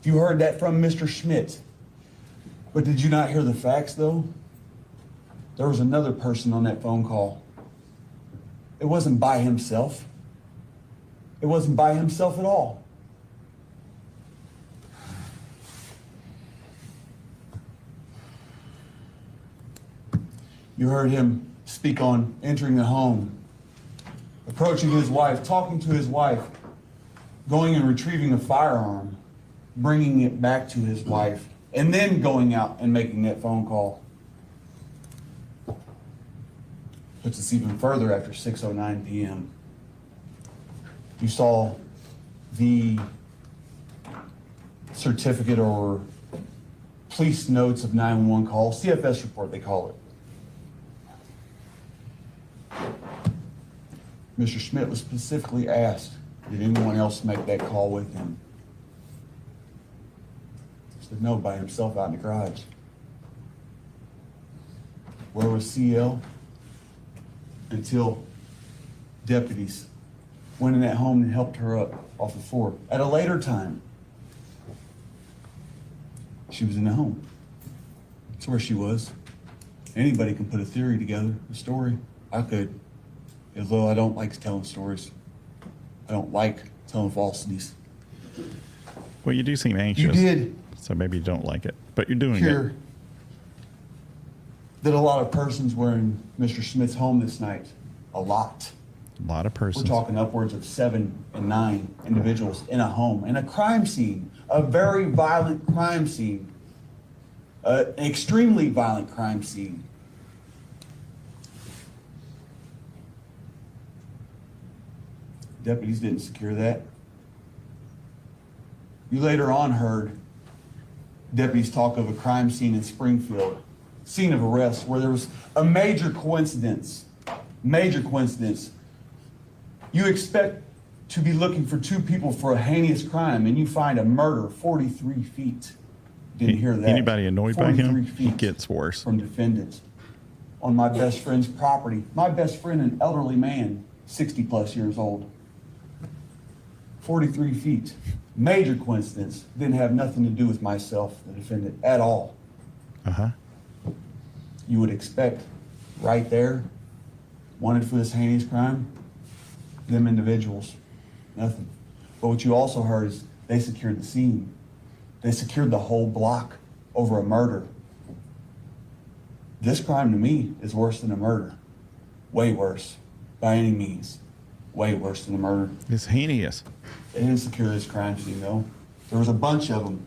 You heard that from Mr. Schmidt. But did you not hear the facts though? There was another person on that phone call. It wasn't by himself. It wasn't by himself at all. You heard him speak on entering the home, approaching his wife, talking to his wife, going and retrieving a firearm, bringing it back to his wife, and then going out and making that phone call. Puts us even further after 6:09 p.m. You saw the certificate or police notes of 911 call, CFS report they call it. Mr. Schmidt was specifically asked, did anyone else make that call with him? He said no, by himself out in the garage. Where was CL? Until deputies went in that home and helped her up off the floor. At a later time, she was in the home. That's where she was. Anybody can put a theory together, a story. I could, although I don't like telling stories. I don't like telling falsities. Well, you do seem anxious. You did So maybe you don't like it, but you're doing hear it. that a lot of persons were in Mr. Smith's home this night. A lot. A lot of We're persons. talking upwards of 7 and 9 individuals in a home, in a crime scene, a very violent crime scene, an extremely violent crime scene. Deputies didn't secure that. You later on heard deputies talk of a crime scene in Springfield, scene of arrest, where there was a major coincidence. Major coincidence. You expect to be looking for 2 people for a heinous crime, and you find a murder 43 feet. Didn't hear that. Anybody annoyed by 43 him, feet it gets worse. from defendant on my best friend's property. My best friend, an elderly man, 60 plus years old. 43 feet. Major coincidence. Didn't have nothing to do with myself, the defendant, at all. Uh-huh. You would expect right there, wanted for this heinous crime, them individuals, nothing. But what you also heard is they secured the scene. They secured the whole block over a murder. This crime to me is worse than a murder. Way worse, by any means. Way worse than a murder. It's heinous. They didn't secure this crime scene though. There was a bunch of them.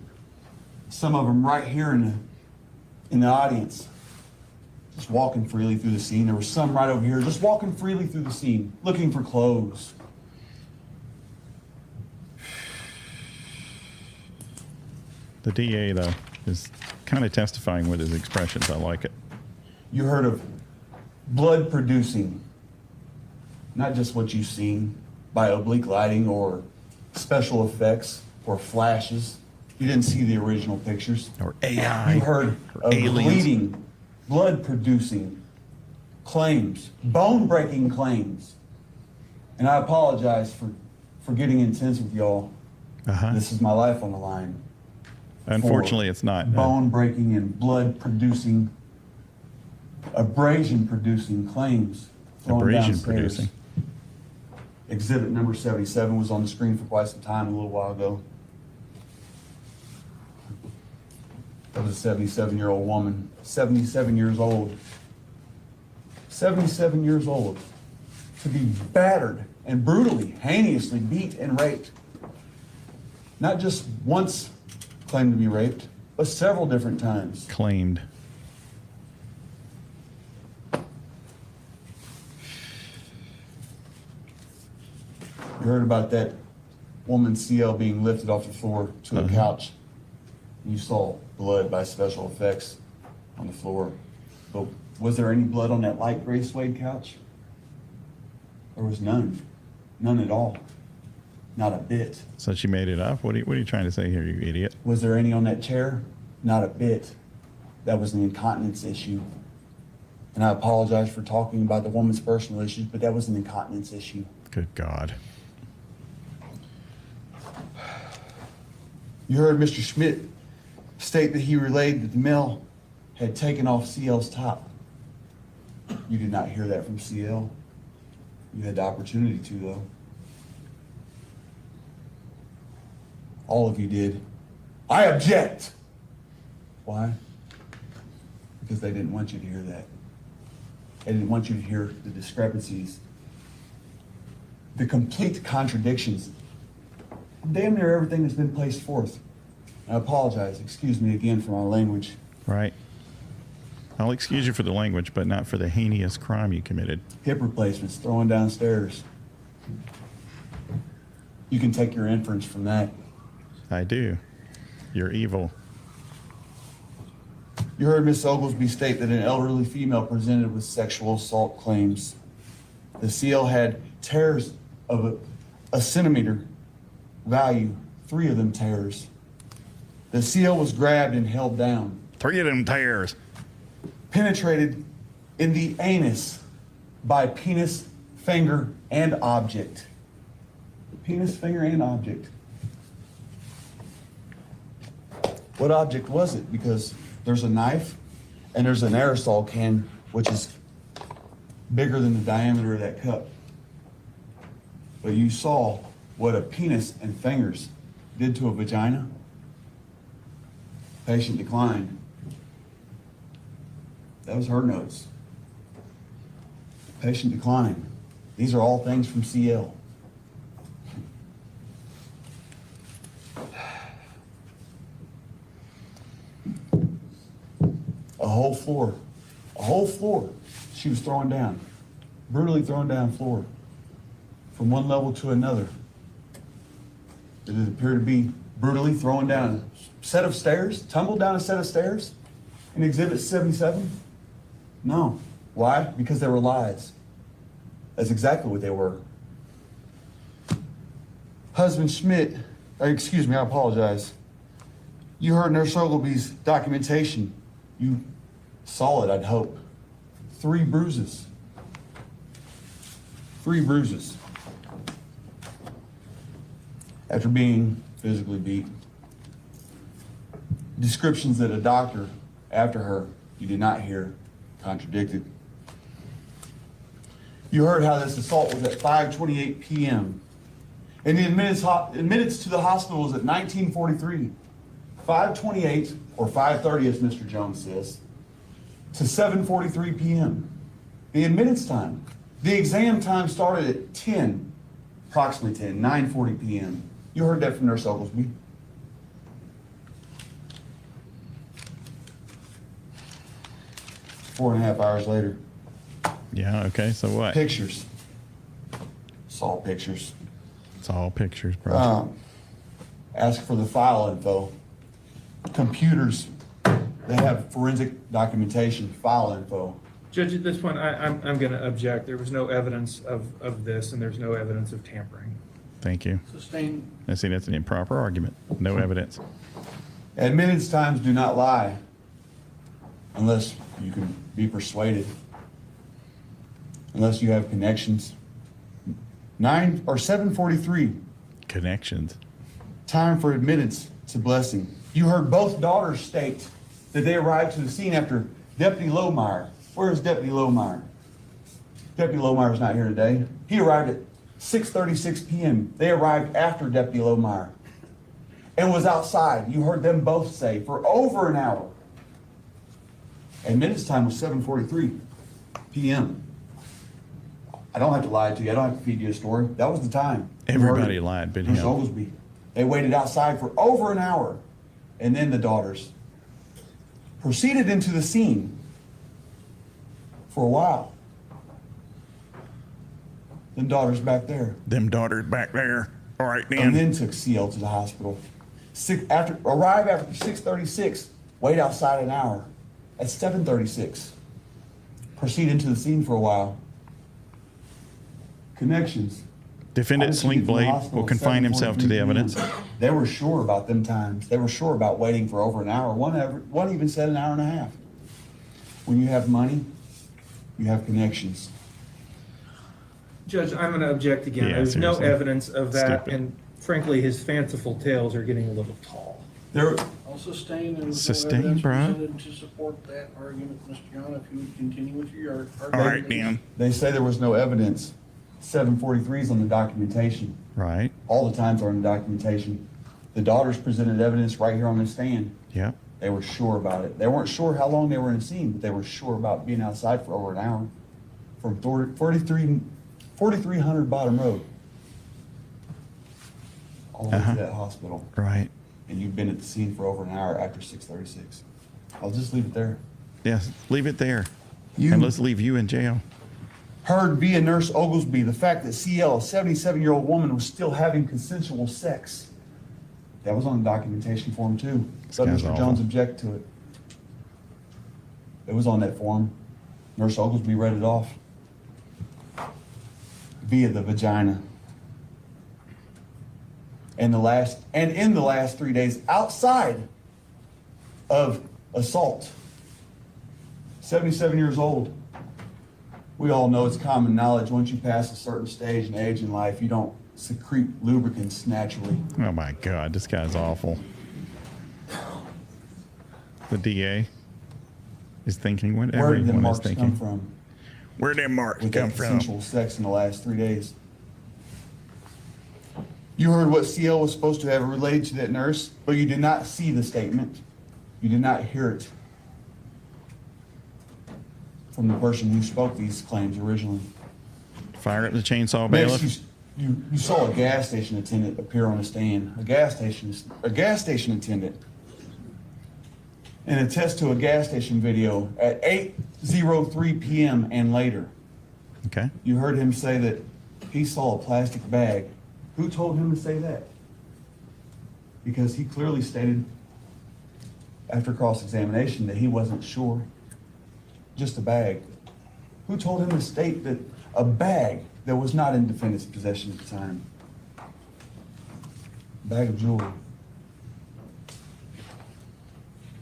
Some of them right here in the audience. Just walking freely through the scene. There was some right over here, just walking freely through the scene, looking for clothes. The DA, though, is kind of testifying with his expressions. I like it. You heard of blood producing not just what you've seen by oblique lighting or special effects or flashes. You didn't see the original pictures. Or AI. You heard or of aliens. bleeding, blood-producing claims, bone-breaking claims. And I apologize for getting intense with y'all. Uh-huh. This is my life on the line. Unfortunately, it's not. Bone-breaking and blood-producing, abrasion-producing claims thrown Abrasion downstairs. producing. Exhibit number 77 was on the screen for quite some time a little while ago. That was a 77-year-old woman, 77 years old. 77 years old. To be battered and brutally, heinously beat and raped. Not just once claimed to be raped, but several different times. Claimed. You heard about that woman CL being lifted off the floor to a couch. You saw blood by special effects on the floor. But was there any blood on that light gray suede couch? There was none. None at all. Not a bit. So she made it up? What are you trying to say here, you idiot? Was there any on that chair? Not a bit. That was an incontinence issue. And I apologize for talking about the woman's personal issues, but that was an incontinence issue. Good God. You heard Mr. Schmidt state that he relayed that the male had taken off CL's top. You did not hear that from CL. You had the opportunity to, though. All of you did. I object! Why? Because they didn't want you to hear that. They didn't want you to hear the discrepancies, the complete contradictions. Damn near everything that's been placed forth. I apologize. Excuse me again for my language. Right. I'll excuse you for the language, but not for the heinous crime you committed. Hip replacements, throwing downstairs. You can take your inference from that. I do. You're evil. You heard Miss Oglesby state that an elderly female presented with sexual assault claims. The CL had tears of a centimeter value, 3 of them tears. The CL was grabbed and held down, 3 of them tears. penetrated in the anus by penis, finger, and object. Penis, finger, and object. What object was it? Because there's a knife and there's an aerosol can, which is bigger than the diameter of that cup. But you saw what a penis and fingers did to a vagina. Patient declined. That was her notes. Patient declined. These are all things from CL. A whole floor, she was throwing down, brutally throwing down floor from one level to another. It appeared to be brutally throwing down a set of stairs, tumbled down a set of stairs in Exhibit 77? No. Why? Because they were lies. That's exactly what they were. Husband Schmidt, excuse me, I apologize. You heard Nurse Ogilvy's documentation. You saw it, I'd hope. 3 bruises. 3 bruises. After being physically beat. Descriptions that a doctor after her you did not hear contradicted. You heard how this assault was at 5:28 p.m. And the admittance to the hospital was at 1943. 5:28 or 5:30 as Mr. Jones says, to 7:43 p.m. The admittance time. The exam time started at 10, approximately 10, 9:40 p.m. You heard that from Nurse Oglesby. Four and a half hours later. Yeah, okay, so what? Pictures. Saw pictures. It's all pictures, bro. Ask for the file info. Computers, they have forensic documentation, file info. Judge, at this point, I'm going to object. There was no evidence of this, and there's no evidence of tampering. Thank you. Sustained. I see that's an improper argument. No evidence. Admittance times do not lie unless you can be persuaded, unless you have connections. 7:43, Connections. time for admittance. It's a blessing. You heard both daughters state that they arrived to the scene after Deputy Lohmeyer. Where is Deputy Lohmeyer? Deputy Lohmeyer's not here today. He arrived at 6:36 p.m. They arrived after Deputy Lohmeyer and was outside. You heard them both say for over an hour. Admittance time was 7:43 p.m. I don't have to lie to you. I don't have to feed you a story. That was the time. You heard Everybody it. lied but Nurse him. Oglesby. They waited outside for over an hour, and then the daughters proceeded into the scene for a while. Then daughters back there, Them daughters back there. All right, and then. then took CL to the hospital. Arrive after 6:36. Wait outside an hour. At 7:36, proceed into the scene for a while. Connections. Defendant I was Sling from the Blade hospital will at confine himself to the 7:43 evidence. p.m. They were sure about them times. They were sure about waiting for over an hour. One even said an hour and a half. When you have money, you have connections. Judge, I'm going to object again. Yeah, There's no seriously. evidence of that, Stupid. and frankly, his fanciful tales are getting a little tall. There, I'll sustain, and there's Sustain, no evidence Brian. presented to support that argument, Mr. Yohn, if you would continue with your argument. All right, then. they say there was no evidence. 743 is on the documentation. Right. All the times are in the documentation. The daughters presented evidence right here on the stand. Yep. They were sure about it. They weren't sure how long they were in the scene, but they were sure about being outside for over an hour from 4300 Bottom Road all the way Uh-huh. to that hospital. Right. And you've been at the scene for over an hour after 6:36. I'll just leave it there. Yes. Leave it there. You- And let's leave you in jail. Heard via Nurse Oglesby the fact that CL, a 77-year-old woman, was still having consensual sex. That was on the documentation form too. This But guy's Mr. awful. Jones objected to it. It was on that form. Nurse Oglesby read it off. Via the vagina. And in the last 3 days, outside of assault. 77 years old. We all know it's common knowledge, once you pass a certain stage and age in life, you don't secrete lubricants naturally. Oh my God, this guy's awful. The DA is thinking what Where did the everyone is marks come thinking. from? Where did marks With come that from? consensual sex in the last 3 days. You heard what CL was supposed to have relayed to that nurse, but you did not see the statement. You did not hear it from the person who spoke these claims originally. Fire up the chainsaw Next, bailiff. you saw a gas station attendant appear on the stand. A gas station attendant. And attest to a gas station video at 8:03 p.m. and later. Okay. You heard him say that he saw a plastic bag. Who told him to say that? Because he clearly stated after cross-examination that he wasn't sure. Just a bag. Who told him to state that a bag that was not in defendant's possession at the time? Bag of jewelry.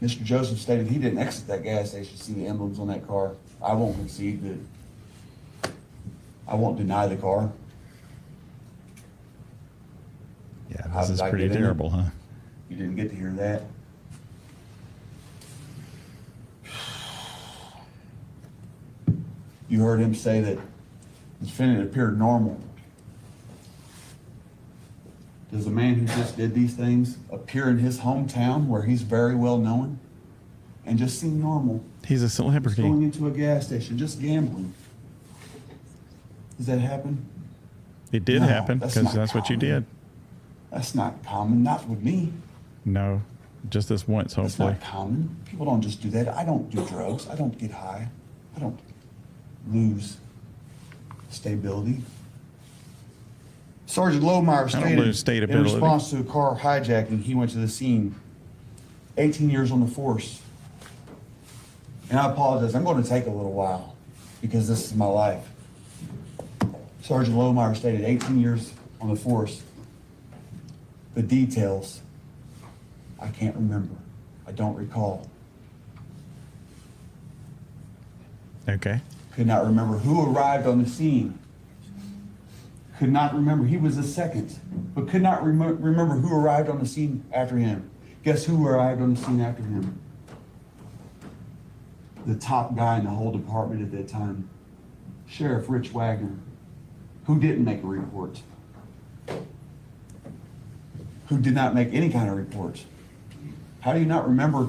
Mr. Joseph stated he didn't exit that gas station to see the emblems on that car. I won't concede that. I won't deny the car. Yeah, How this did is I pretty get in it? terrible, huh? You didn't get to hear that. You heard him say that the defendant appeared normal. Does a man who just did these things appear in his hometown where he's very well known and just seem normal? He's a Just celebrity. going into a gas station, just gambling. Does that happen? It did No, happen that's because not that's what you common. did. That's not common, not with me. No, just this once, That's hopefully. not common. People don't just do that. I don't do drugs. I don't get high. I don't lose stability. Sergeant Lohmeyer I don't stated lose in stability. response to a car hijacking, he went to the scene. 18 years on the force. And I apologize. I'm going to take a little while. because this is my life. Sergeant Lohmeyer stated 18 years on the force. The details, I can't remember. I don't recall. Okay. Could not remember who arrived on the scene. Could not remember. He was the second, but could not remember who arrived on the scene after him. Guess who arrived on the scene after him? The top guy in the whole department at that time, Sheriff Rich Wagner, who didn't make a report, who did not make any kind of report. How do you not remember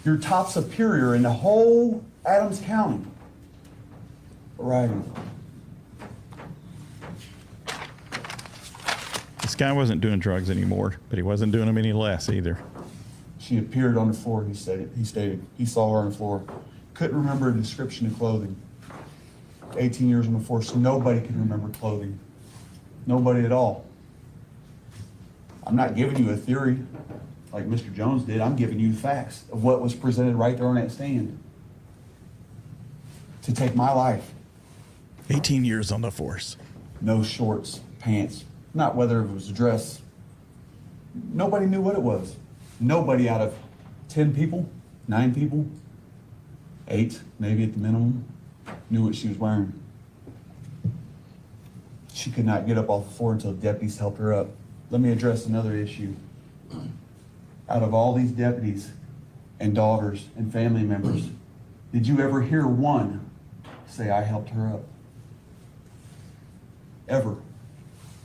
your top superior in the whole Adams County arriving? This guy wasn't doing drugs anymore, but he wasn't doing them any less either. She appeared on the floor, he stated. He saw her on the floor. Couldn't remember a description of clothing. 18 years on the force, nobody can remember clothing. Nobody at all. I'm not giving you a theory like Mr. Jones did. I'm giving you facts of what was presented right there on that stand. To take my life. 18 years on the force. No shorts, pants, not whether it was a dress. Nobody knew what it was. Nobody out of 10 people, 9 people, 8 maybe at the minimum, knew what she was wearing. She could not get up off the floor until deputies helped her up. Let me address another issue. Out of all these deputies and daughters and family members, did you ever hear one say, I helped her up? Ever?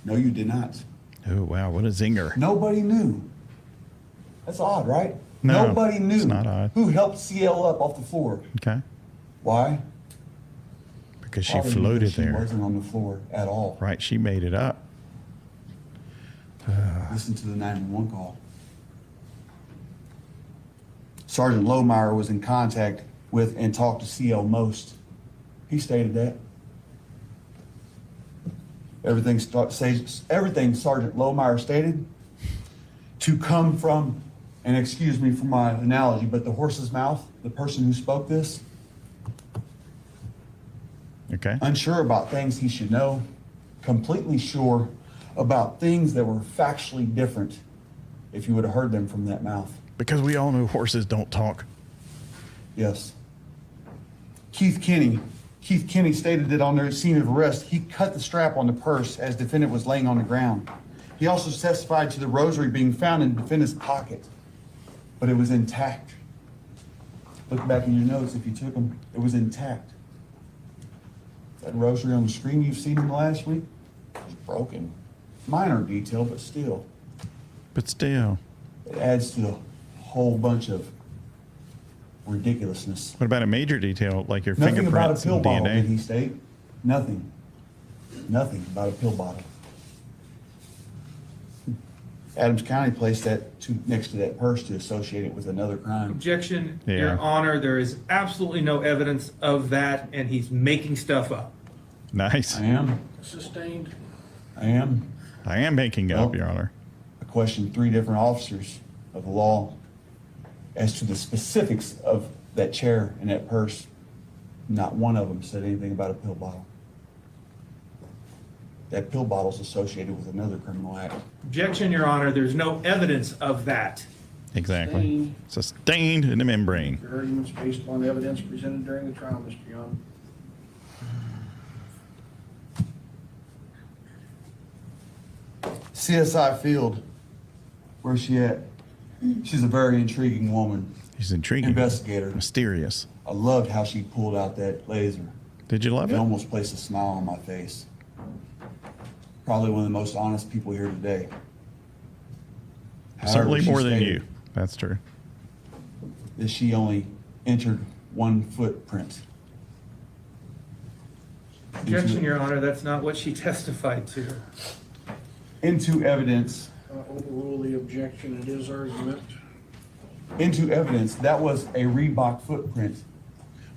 No, you did not. Oh, wow. What a zinger. Nobody knew. That's odd, right? No, Nobody knew it's not odd. who helped CL up off the floor. Okay. Why? Because she Probably floated because there. She wasn't on the floor at all. Right. She made it up. Listen to the 911 call. Sergeant Lohmeyer was in contact with and talked to CL most. He stated that. Everything Sergeant Lohmeyer stated to come from, and excuse me for my analogy, but the horse's mouth, the person who spoke this, Okay. unsure about things he should know, completely sure about things that were factually different if you would have heard them from that mouth. Because we all know horses don't talk. Yes. Keith Kinney stated that on their scene of arrest, he cut the strap on the purse as defendant was laying on the ground. He also testified to the rosary being found in defendant's pocket, but it was intact. Look back in your notes if you took them, it was intact. That rosary on the screen you've seen in the last week is broken. Minor detail, but still. But still. It adds to a whole bunch of ridiculousness. What about a major detail like your Nothing about a fingerprints pill and bottle, did he DNA? state? Nothing. Nothing about a pill bottle. Adams County placed that next to that purse to associate it with another crime. Objection, Yeah. Your Honor, there is absolutely no evidence of that, and he's making stuff up. Nice. I am. Sustained. I am. I am making up, Well, Your Honor. I questioned 3 different officers of the law as to the specifics of that chair and that purse. Not one of them said anything about a pill bottle. That pill bottle is associated with another criminal act. Objection, Your Honor, there's no evidence of that. Exactly. Sustained in the membrane. Your arguments based on evidence presented during the trial, Mr. Yohn. CSI Field, where's she at? She's a very intriguing woman, He's intriguing. investigator. Mysterious. I loved how she pulled out that laser. Did you love It it? almost placed a smile on my face. Probably one of the most honest people here today. However, Certainly she more than stated you. That's true. that she only entered 1 footprint. Objection, Your Honor, that's not what she testified to. Into evidence, Overrule the objection, it is argument. that was a Reebok footprint.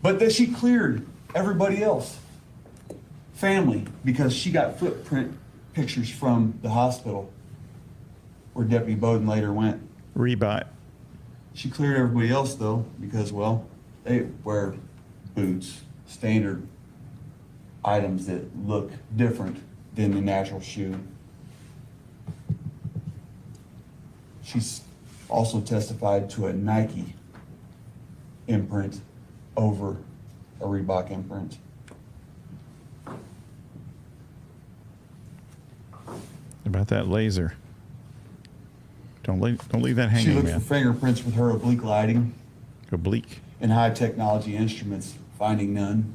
But that she cleared everybody else. Family, because she got footprint pictures from the hospital where Deputy Bowden later went. Rebut. She cleared everybody else though, because well, they wear boots, standard items that look different than the natural shoe. She's also testified to a Nike imprint over a Reebok imprint. About that laser. Don't leave that She hanging, looked for man. fingerprints with her oblique lighting Oblique. and high technology instruments, finding none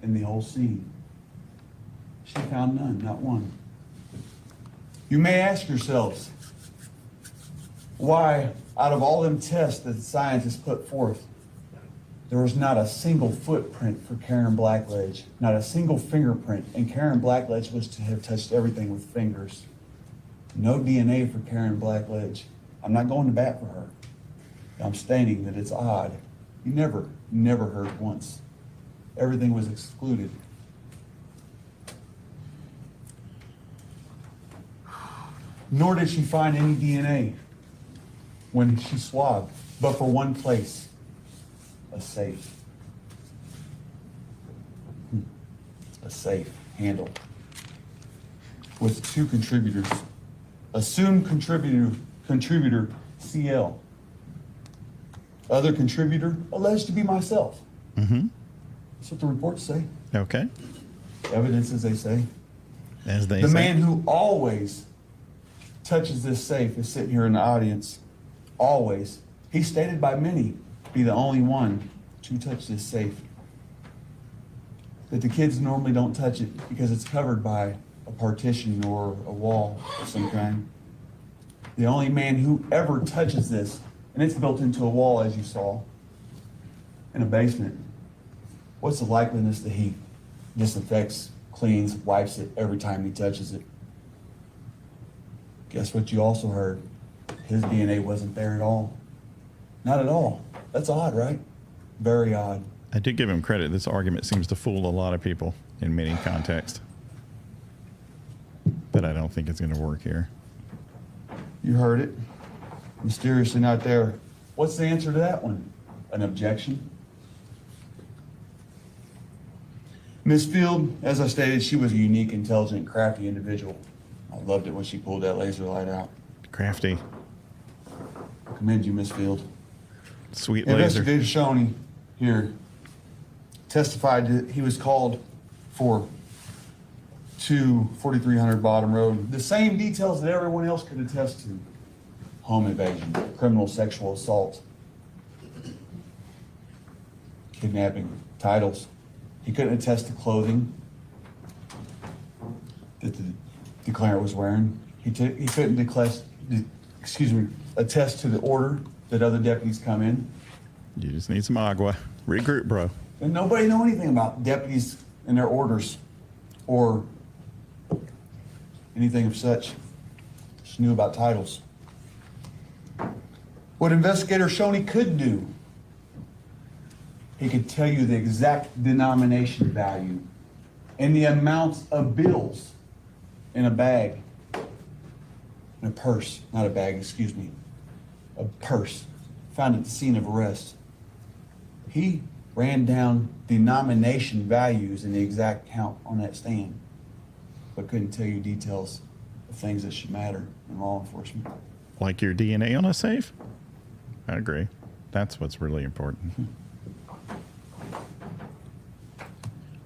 in the whole scene. She found none, not one. You may ask yourselves, why, out of all them tests that scientists put forth, there was not a single footprint for Karen Blackledge, not a single fingerprint, and Karen Blackledge was to have touched everything with fingers. No DNA for Karen Blackledge. I'm not going to bat for her. I'm stating that it's odd. You never heard once. Everything was excluded. Nor did she find any DNA when she swabbed, but for one place, a safe. A safe handle with two contributors. Assumed contributor CL. Other contributor alleged to be myself. Mm-hmm. That's what the reports say. Okay. Evidence, as they say. As they The say. man who always touches this safe is sitting here in the audience. Always. He's stated by many to be the only one to touch this safe. That the kids normally don't touch it because it's covered by a partition or a wall of some kind. The only man who ever touches this, and it's built into a wall, as you saw, in a basement. What's the likeliness that he disinfects, cleans, wipes it every time he touches it? Guess what you also heard? His DNA wasn't there at all. Not at all. That's odd, right? Very odd. I do give him credit. This argument seems to fool a lot of people in many contexts. But I don't think it's going to work here. You heard it. Mysteriously not there. What's the answer to that one? An objection? Ms. Field, as I stated, she was a unique, intelligent, crafty individual. I loved it when she pulled that laser light out. Crafty. Commend you, Ms. Field. Sweet laser. Investigator Shoney here testified that he was called for to 4300 Bottom Road. The same details that everyone else could attest to. Home invasion, criminal sexual assault, kidnapping, titles. He couldn't attest to clothing that the declarant was wearing. He couldn't attest to the order that other deputies come in. You just need some agua. Regroup, bro. And nobody knew anything about deputies and their orders or anything of such. Just knew about titles. What Investigator Shoney could do, he could tell you the exact denomination value and the amount of bills in a bag, in a purse, not a bag, excuse me, a purse found at the scene of arrest. He ran down denomination values and the exact count on that stand, but couldn't tell you details of things that should matter in law enforcement. Like your DNA on a safe? I agree. That's what's really important.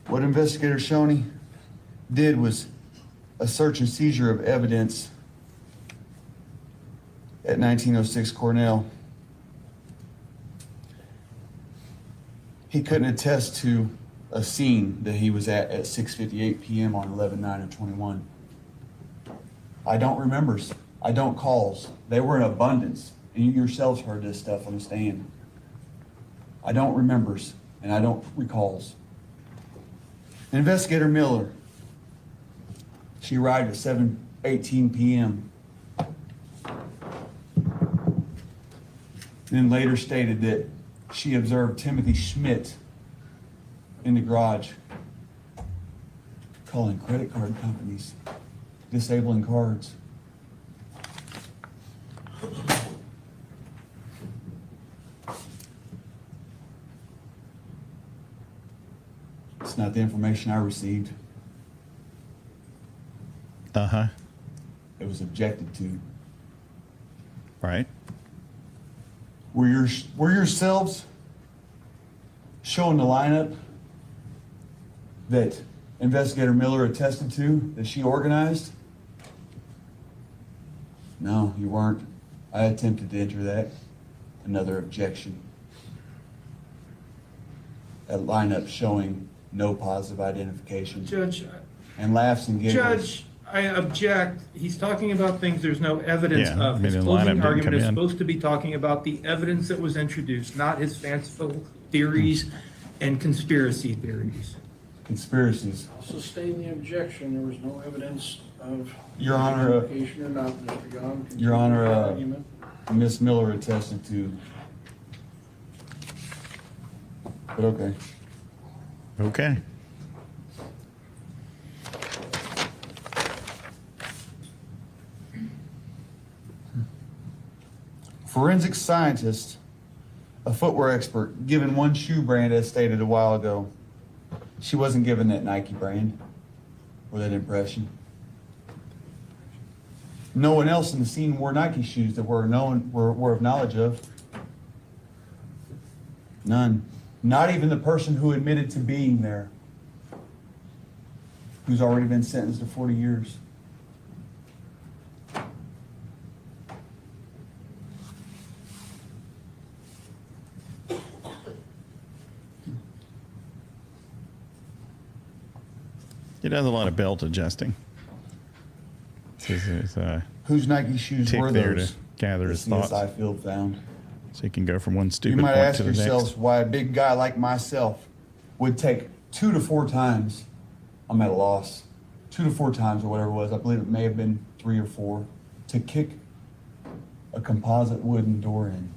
What Investigator Shoney did was a search and seizure of evidence at 1906 Cornell. He couldn't attest to a scene that he was at 6:58 p.m. on 11/9/21. I don't remembers. I don't calls. They were in abundance. And you yourselves heard this stuff on the stand. I don't remembers, and I don't recalls. Investigator Miller, she arrived at 7:18 p.m. Then later stated that she observed Timothy Schmidt in the garage calling credit card companies, disabling cards. It's not the information I received. Uh-huh. It was objected to. Right. Were yourselves showing the lineup that Investigator Miller attested to, that she organized? No, you weren't. I attempted to enter that. Another objection. That lineup showing no positive identification. Judge, And laughs and giggles. Judge, I object. He's talking about things there's no evidence Yeah, I of. mean, His the lineup closing didn't argument come is in. supposed to be talking about the evidence that was introduced, not his fanciful theories and conspiracy theories. Conspiracies. Sustain the objection, there was no evidence of. Your Honor, Identification or not, Mr. Yohn. Your Honor, Argument. Miss Miller attested to. But okay. Okay. Forensic scientist, a footwear expert, given one shoe brand as stated a while ago. She wasn't given that Nike brand or that impression. No one else in the scene wore Nike shoes that were of knowledge of. None. Not even the person who admitted to being there, who's already been sentenced to 40 years. He does a lot of belt adjusting. His Whose Nike shoes tick were there to those? gather The his thoughts, CSI field found. so he can go from one You stupid might point ask to the yourselves next. why a big guy like myself would take 2 to 4 times. I'm at a loss. 2 to 4 times or whatever it was. I believe it may have been 3 or 4 to kick a composite wooden door in.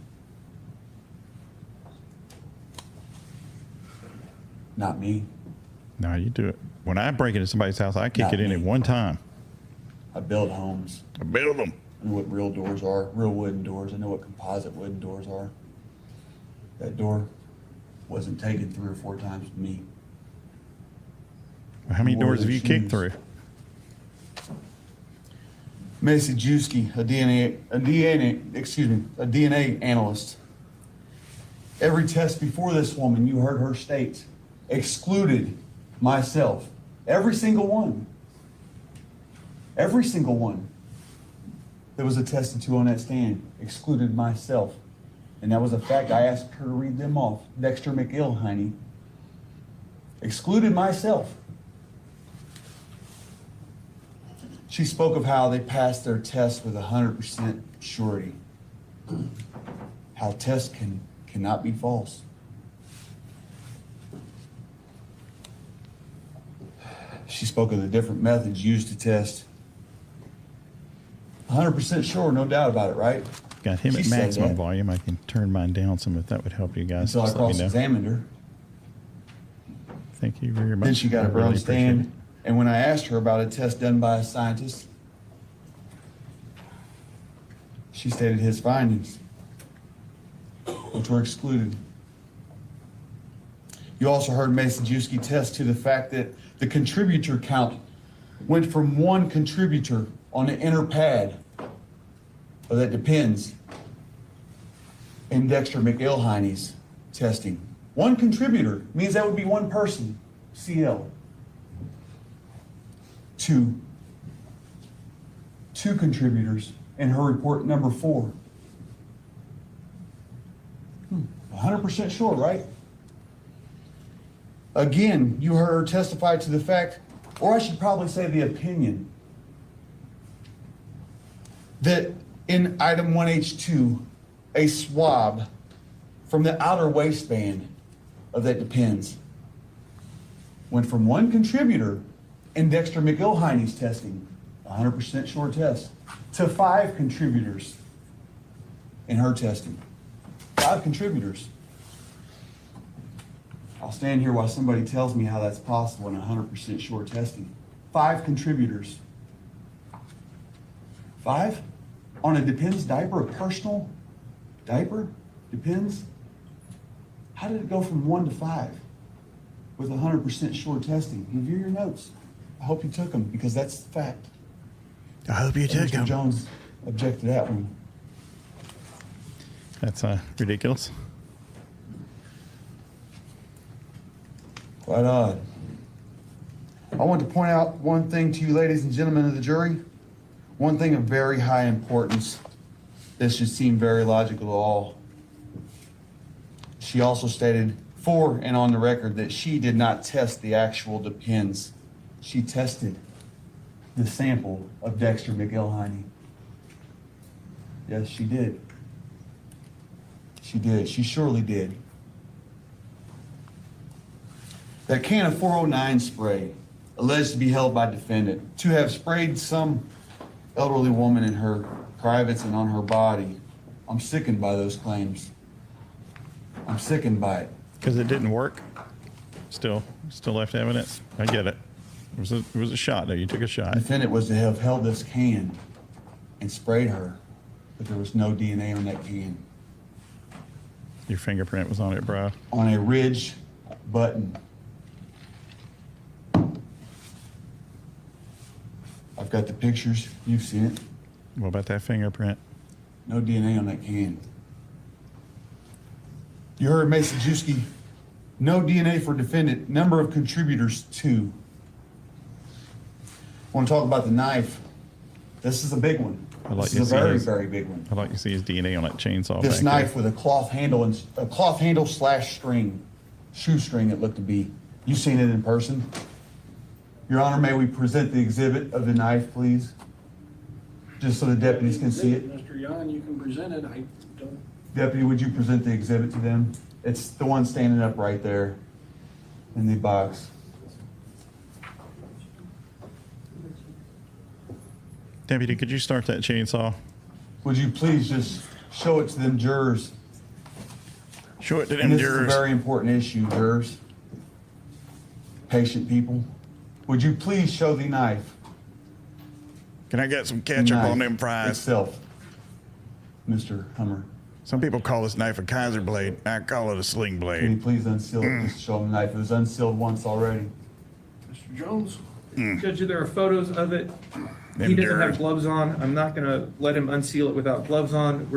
Not me. No, you do it. When I break into somebody's house, I kick Not it in me. at one time. I build homes. I build them. I know what real doors are, real wooden doors. I know what composite wooden doors are. That door wasn't taken 3 or 4 times with me. How many Wore doors have the you kicked shoes. through? Macy Juski, a DNA analyst. Every test before this woman, you heard her state, excluded myself. Every single one. Every single one that was attested to on that stand excluded myself. And that was a fact. I asked her to read them off. Dexter McIlhenny excluded myself. She spoke of how they passed their test with 100% surety. How tests cannot be false. She spoke of the different methods used to test. 100% sure, no doubt about it, right? Got him She at said maximum that. volume. I can turn mine down some if that would help you guys. Until I Just let me know. cross-examined her. Thank you very much. Then she got I up on really appreciate stand, and when I asked her about a test done by a scientist, she stated his findings, which were excluded. You also heard Mason Juski test to the fact that the contributor count went from 1 contributor on the inner pad, or that depends, in Dexter McIlhenny's testing. 1 contributor means that would be 1 person, CL. 2 contributors in her report number 4. 100% sure, right? Again, you heard her testify to the fact, or I should probably say the opinion, that in item 1H2, a swab from the outer waistband of that depends went from 1 contributor in Dexter McIlhenny's testing, 100% sure test, to 5 contributors in her testing. 5 contributors. I'll stand here while somebody tells me how that's possible in 100% sure testing. 5 contributors. 5? On a Depends diaper, a personal diaper? Depends? How did it go from 1 to 5? with 100% sure testing. Review your notes. I hope you took them because that's the fact. I hope you took Mr. them. Jones objected to that one. That's ridiculous. Quite odd. I want to point out one thing to you, ladies and gentlemen of the jury. One thing of very high importance. This should seem very logical to all. She also stated for and on the record that she did not test the actual Depends. She tested the sample of Dexter McIlhenny. Yes, she did. She did. She surely did. That can of 409 spray, alleged to be held by defendant, to have sprayed some elderly woman in her privates and on her body. I'm sickened by those claims. I'm sickened by it. Because it didn't work. Still left evidence. I get it. It was a shot though. You took a shot. Defendant was to have held this can and sprayed her, but there was no DNA on that can. Your fingerprint was on it, bro. On a ridge button. I've got the pictures. You've seen it. What about that fingerprint? No DNA on that can. You heard Mason Juski. No DNA for defendant. Number of contributors, 2. I want to talk about the knife. This is a big one. I'd like This to is a see very, his- very big one. I'd like to see his DNA on that chainsaw. This back knife there. with a cloth handle and a cloth handle / string, shoestring it looked to be. You seen it in person? Your Honor, may we present the exhibit of the knife, please? Just so the deputies can see it. Mr. Yohn, you can present it. I don't, Deputy, would you present the exhibit to them? It's the one standing up right there in the box. Deputy, could you start that chainsaw? Would you please just show it to them jurors? Show it to And them this is a jurors. very important issue, jurors. Patient people. Would you please show the knife? Can I get some ketchup Knife on them fries? itself, Mr. Hummer. Some people call this knife a Kaiser blade. I call it a sling Can you blade. please unseal it? Just show them the knife. It was unsealed once already. Mr. Jones? Judge, there are photos of it. Them He doesn't have jurors. gloves on. I'm not gonna let him unseal it without gloves on.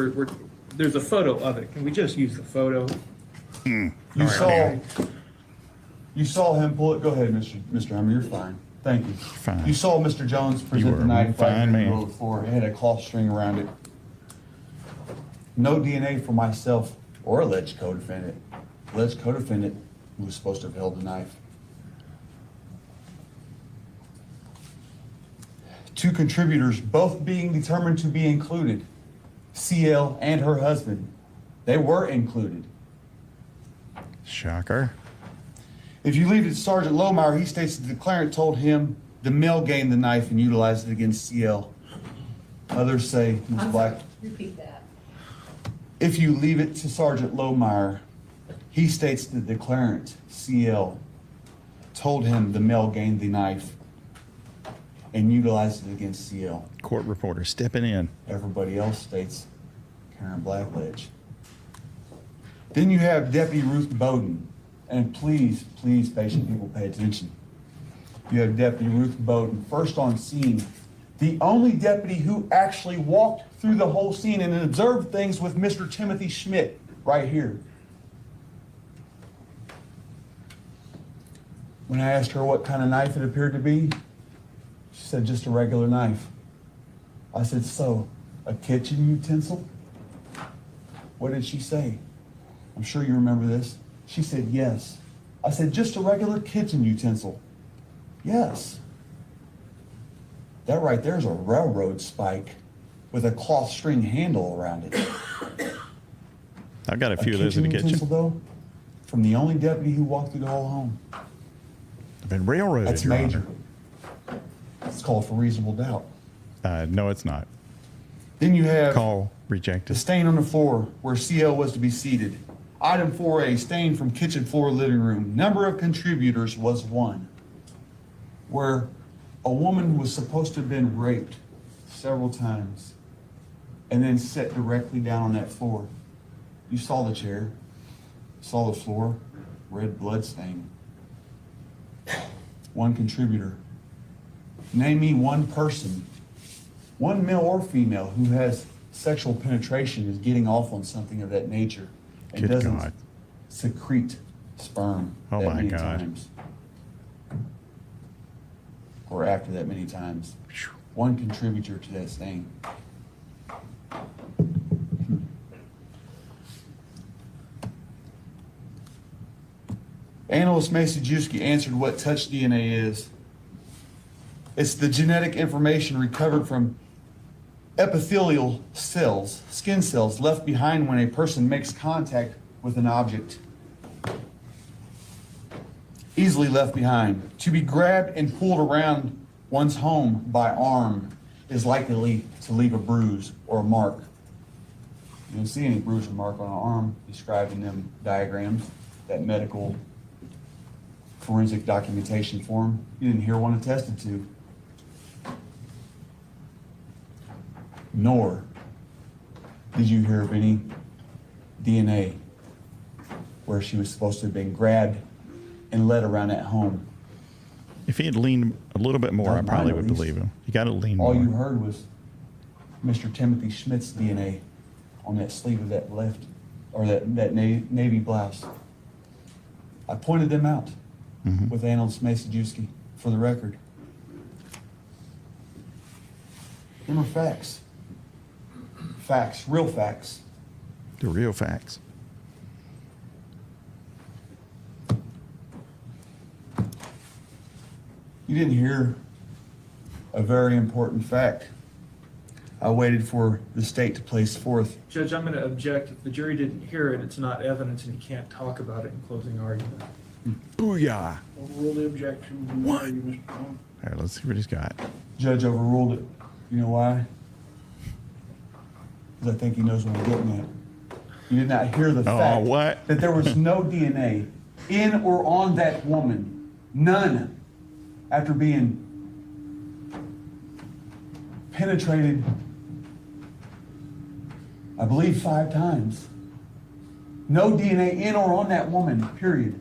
There's a photo of it. Can we just use the photo? You right. saw him pull it. Go ahead, Mr. Hummer. You're fine. Thank you. Fine. You saw Mr. Jones present were the a knife right fine in the man. middle of the floor. It had a cloth string around it. No DNA for myself or alleged co-defendant. Alleged co-defendant who was supposed to have held the knife. 2 contributors, both being determined to be included. CL and her husband. They were included. Shocker. If you leave it to Sergeant Lohmeyer, he states the declarant told him the male gained the knife and utilized it against CL. Others say, Ms. Black, Repeat that. if you leave it to Sergeant Lohmeyer, he states the declarant, CL, told him the male gained the knife and utilized it against CL. Court reporter stepping in. Everybody else states Karen Blackledge. Then you have Deputy Ruth Bowden. And please, please, patient people, pay attention. You have Deputy Ruth Bowden, first on scene. The only deputy who actually walked through the whole scene and observed things with Mr. Timothy Schmidt right here. When I asked her what kind of knife it appeared to be, she said just a regular knife. I said, so, a kitchen utensil? What did she say? I'm sure you remember this. She said, yes. I said, just a regular kitchen utensil? Yes. That right there is a railroad spike with a cloth string handle around it. I've got a few of those in the kitchen. Utensil, though, from the only deputy who walked through the whole home. I've been railroaded, That's Your major. Honor. It's called for reasonable doubt. No, it's not. Then you have Call the rejected. stain on the floor where CL was to be seated. Item 4A, stain from kitchen floor, living room. Number of contributors was 1. Where a woman was supposed to have been raped several times and then set directly down on that floor. You saw the chair, saw the floor, red blood stain. one contributor. Name me one person, one male or female, who has sexual penetration, is getting off on something of that nature, and Good doesn't God. secrete sperm Oh that my many God. times. Or after that many times. One contributor to that stain. Analyst Masajewski answered what touch DNA is. It's the genetic information recovered from epithelial cells, skin cells, left behind when a person makes contact with an object. Easily left behind. To be grabbed and pulled around one's home by arm is likely to leave a bruise or a mark. You don't see any bruise or mark on an arm described in them diagrams, that medical forensic documentation form. You didn't hear one attested to. Nor did you hear of any DNA where she was supposed to have been grabbed and led around that home. If he had leaned a little bit more, I Not probably mine, would at least. believe him. You got to lean All more. you heard was Mr. Timothy Schmidt's DNA on that sleeve of that left, or that navy blouse. I pointed them out with Analyst Masajewski for the record. Them are facts. Facts, real facts. The real facts. You didn't hear a very important fact. I waited for the state to place forth. Judge, I'm going to object. If the jury didn't hear it, it's not evidence and you can't talk about it in closing argument. Booyah. Overrule the objection. What? Mr. Cohen. All right, let's see what he's got. Judge overruled it. You know why? Because I think he knows what I'm getting at. You did not hear the fact what? that there was no DNA in or on that woman. None. After being penetrated, I believe 5 times. No DNA in or on that woman, period.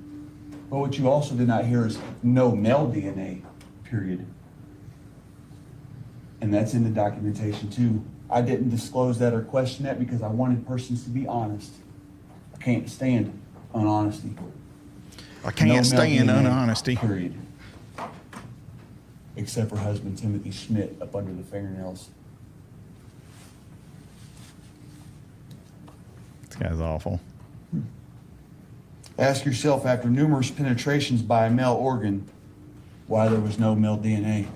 But what you also did not hear is no male DNA, period. And that's in the documentation too. I didn't disclose that or question that because I wanted persons to be honest. I can't stand unhonesty. I No can't male stand DNA, unhonesty. Period. Except for husband Timothy Schmidt up under the fingernails. This guy's awful. Ask yourself, after numerous penetrations by a male organ, why there was no male DNA.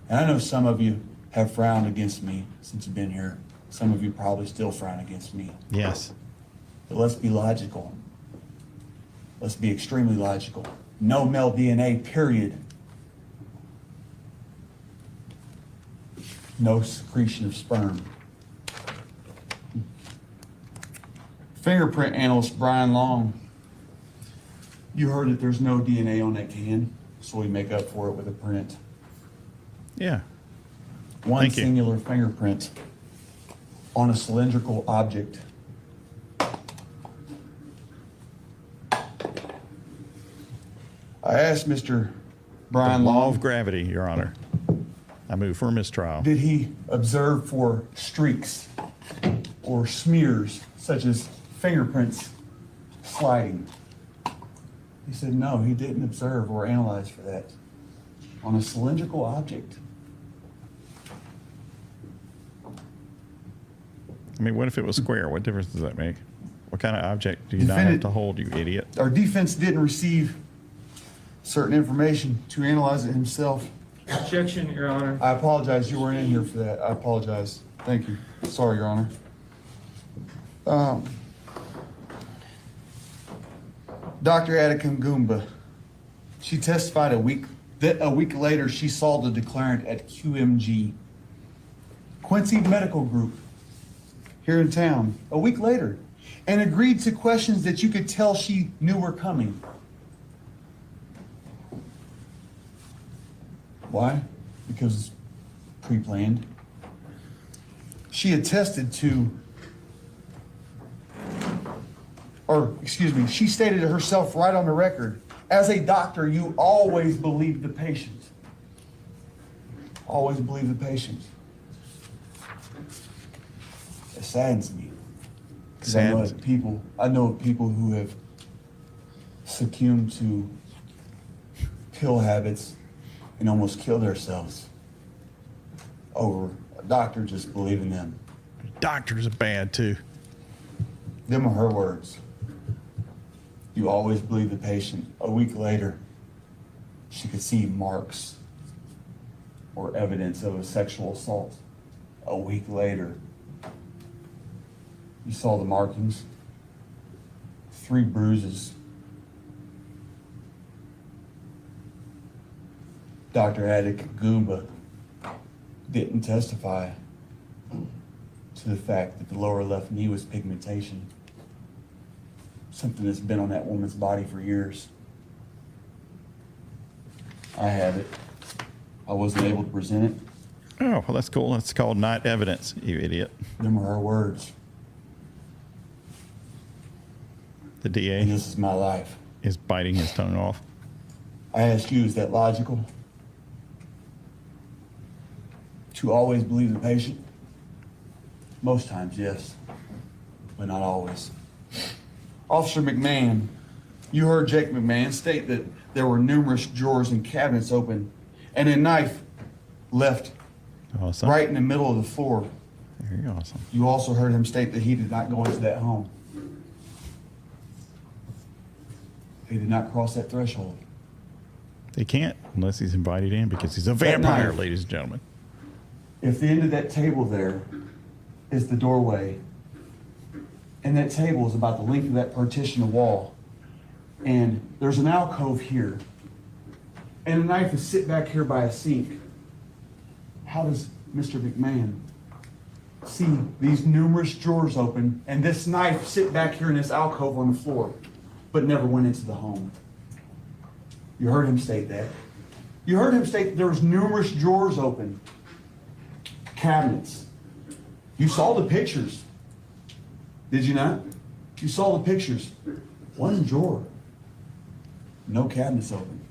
And I know some of you have frowned against me since you've been here. Some of you probably still frown against me. Yes. But let's be logical. Let's be extremely logical. No male DNA, period. No secretion of sperm. Fingerprint analyst Brian Long. You heard that there's no DNA on that can, so we make up for it with a print. Yeah. One Thank you. singular fingerprint on a cylindrical object. I asked Mr. Brian The law Long, of gravity, Your Honor. I move for a mistrial. did he observe for streaks or smears, such as fingerprints sliding? He said, no, he didn't observe or analyze for that on a cylindrical object. I mean, what if it was square? What difference does that make? What kind of object do you not have Defendant- to hold, you idiot? Our defense didn't receive certain information to analyze it himself. Objection, Your Honor. I apologize, you weren't in here for that. I apologize. Thank you. Sorry, Your Honor. Dr. Attica Goomba, she testified a week later she saw the declarant at QMG, Quincy Medical Group, here in town, a week later, and agreed to questions that you could tell she knew were coming. Why? Because it's pre-planned. She attested to, or excuse me, she stated to herself right on the record As a doctor, you always believe the patient. Always believe the patient. It saddens me. Because I know Saddens. of people who have succumbed to pill habits and almost killed themselves over a doctor just believing them. Doctors are bad too. Them are her words. You always believe the patient. A week later, she could see marks or evidence of a sexual assault. A week later, you saw the markings, 3 bruises. Dr. Attic Goomba didn't testify to the fact that the lower left knee was pigmentation, something that's been on that woman's body for years. I have it. I wasn't able to present it. Oh, well, that's cool. That's called not evidence, you idiot. Them are her words. The And DA this is my life. is biting his tongue off. I ask you, is that logical? To always believe the patient? Most times, yes, but not always. Officer McMahon, you heard Jake McMahon state that there were numerous drawers and cabinets open and a knife left Awesome. right in the middle of the floor. Very awesome. You also heard him state that he did not go into that home. He did not cross that threshold. They can't unless he's invited in because he's a That vampire, knife. ladies and gentlemen. If the end of that table there is the doorway, and that table is about the length of that partition of wall, and there's an alcove here, and a knife is sit back here by a sink, how does Mr. McMahon see these numerous drawers open and this knife sit back here in this alcove on the floor, but never went into the home? You heard him state that. You heard him state that there was numerous drawers open, cabinets. You saw the pictures, did you not? You saw the pictures. One drawer, no cabinets open.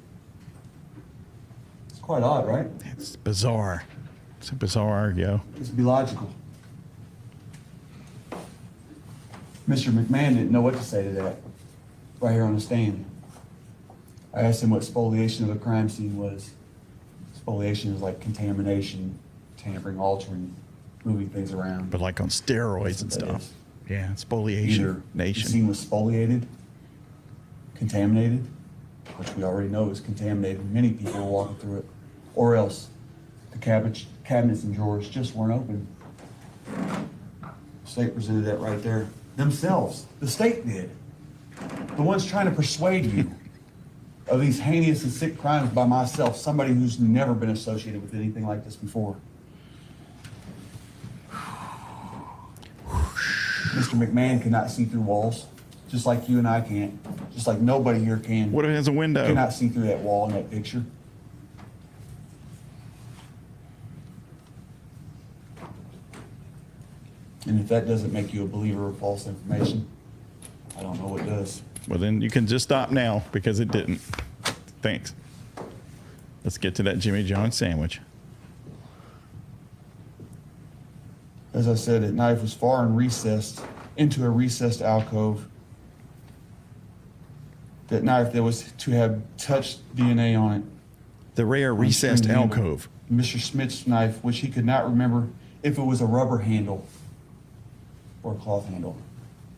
It's quite odd, right? It's bizarre. It's a bizarre, yo. Let's be logical. Mr. McMahon didn't know what to say to that right here on the stand. I asked him what spoliation of a crime scene was. Spoliation is like contamination, tampering, altering, moving things around. But like on steroids and That's what that stuff. is. Yeah, Either spoliation the nation. scene was spoliated, contaminated, which we already know is contaminated. Many people are walking through it. Or else the cabinets and drawers just weren't open. The state presented that right there. Themselves, the state did. The ones trying to persuade you of these heinous and sick crimes by myself, somebody who's never been associated with anything like this before. Mr. McMahon cannot see through walls, just like you and I can't, just like nobody here can. What if it has a window? Cannot see through that wall in that picture. And if that doesn't make you a believer of false information, I don't know what does. Well, then you can just stop now because it didn't. Thanks. Let's get to that Jimmy John sandwich. As I said, that knife was far and recessed into a recessed alcove. That knife that was to have touched DNA on it. The rare recessed alcove. Mr. Smith's knife, which he could not remember if it was a rubber handle or a cloth handle.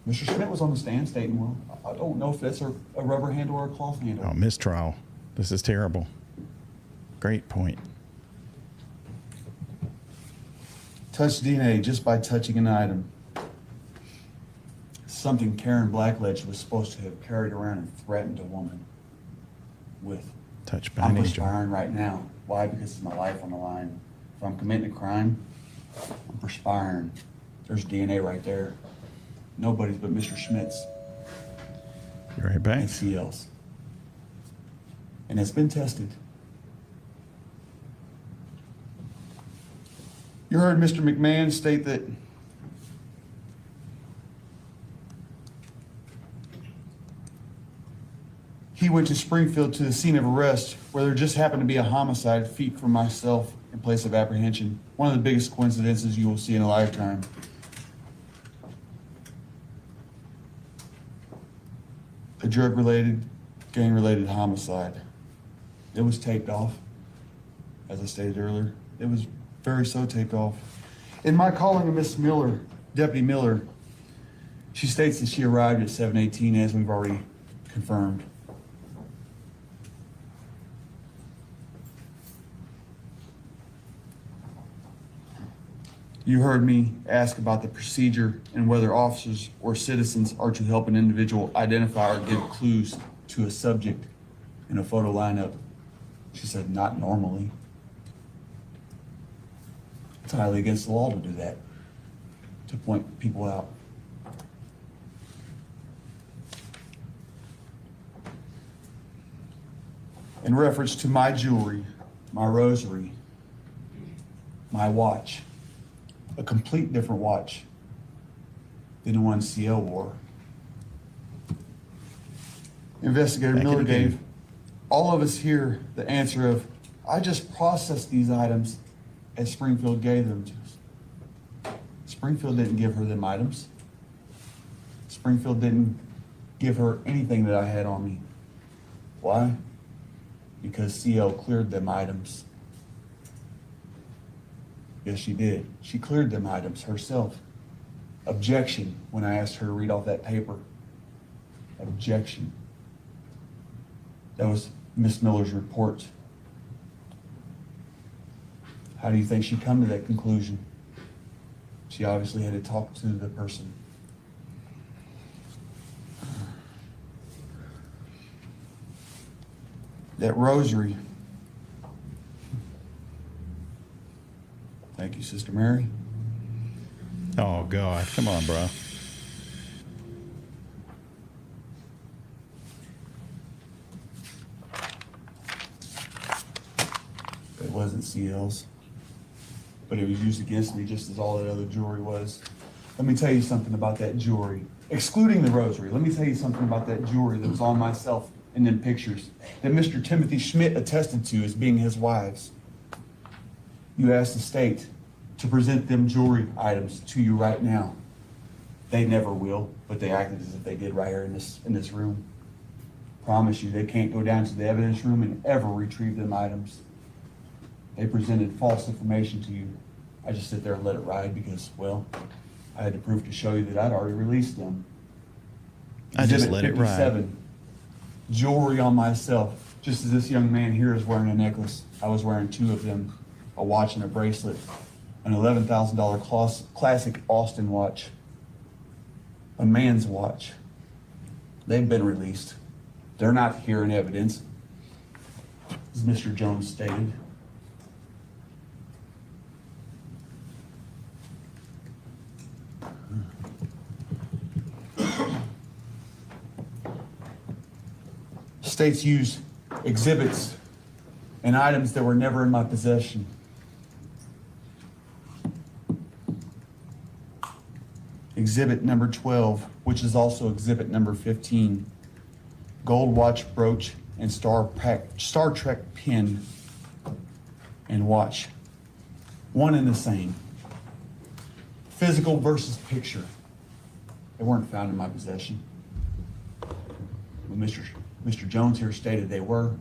Mr. Smith was on the stand stating, well, I don't know if that's a rubber handle or a cloth handle. Oh, mistrial. This is terrible. Great point. Touched DNA just by touching an item. Something Karen Blackledge was supposed to have carried around and threatened a woman with. Touched by I'm an angel. perspiring right now. Why? Because it's my life on the line. If I'm committing a crime, I'm perspiring. There's DNA right there. Nobody's but Mr. Schmitz Be right back. and CL's. And it's been tested. You heard Mr. McMahon state that He went to Springfield to the scene of arrest where there just happened to be a homicide feet from myself in place of apprehension. One of the biggest coincidences you will see in a lifetime. A drug-related, gang-related homicide. It was taped off, as I stated earlier. It was very so taped off. In my calling of Miss Miller, Deputy Miller, she states that she arrived at 7:18, as we've already confirmed. You heard me ask about the procedure and whether officers or citizens are to help an individual identify or give clues to a subject in a photo lineup. She said, not normally. It's highly against the law to do that, to point people out. In reference to my jewelry, my rosary, my watch, a complete different watch than the one CL wore. Investigator Back in Miller the game. gave all of us here the answer of, I just processed these items as Springfield gave them to us. Springfield didn't give her them items. Springfield didn't give her anything that I had on me. Why? Because CL cleared them items. Yes, she did. She cleared them items herself. Objection when I asked her to read off that paper. Objection. That was Miss Miller's report. How do you think she come to that conclusion? She obviously had to talk to the person. That rosary. Thank you, Sister Mary. Oh, God. Come on, bro. It wasn't CL's, but it was used against me just as all that other jewelry was. Let me tell you something about that jewelry. Excluding the rosary, let me tell you something about that jewelry that was on myself in them pictures that Mr. Timothy Schmidt attested to as being his wives. You asked the state to present them jewelry items to you right now. They never will, but they acted as if they did right here in this room. Promise you, they can't go down to the evidence room and ever retrieve them items. They presented false information to you. I just sit there and let it ride because, well, I had the proof to show you that I'd already released them. I just Exhibit let it ride. 57, jewelry on myself, just as this young man here is wearing a necklace. I was wearing two of them, a watch and a bracelet, an $11,000 classic Austin watch, a man's watch. They've been released. They're not here in evidence, as Mr. Jones stated. States use exhibits and items that were never in my possession. Exhibit number 12, which is also exhibit number 15. Gold watch brooch and Star Trek pin and watch. One and the same. Physical versus picture. They weren't found in my possession. But Mr. Jones here stated they were.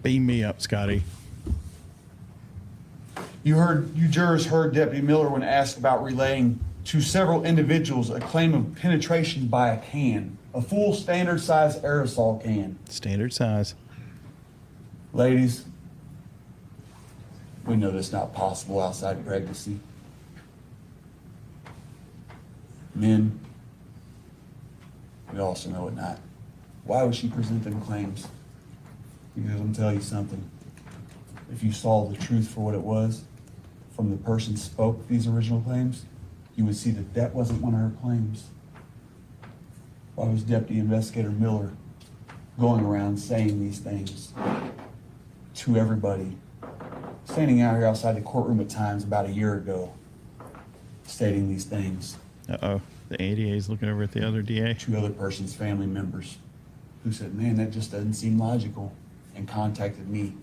Beam me up, Scotty. You jurors heard Deputy Miller when asked about relaying to several individuals a claim of penetration by a can, a full standard size aerosol can. Standard size. Ladies, we know that's not possible outside pregnancy. Men, we also know it not. Why would she present them claims? Because I'm gonna tell you something. If you saw the truth for what it was, from the person who spoke these original claims, you would see that that wasn't one of her claims. Why was Deputy Investigator Miller going around saying these things to everybody? Standing out here outside the courtroom at times about a year ago, stating these things. Uh-oh. The ADA is looking over at the other DA. Two other person's family members who said, man, that just doesn't seem logical, and contacted me.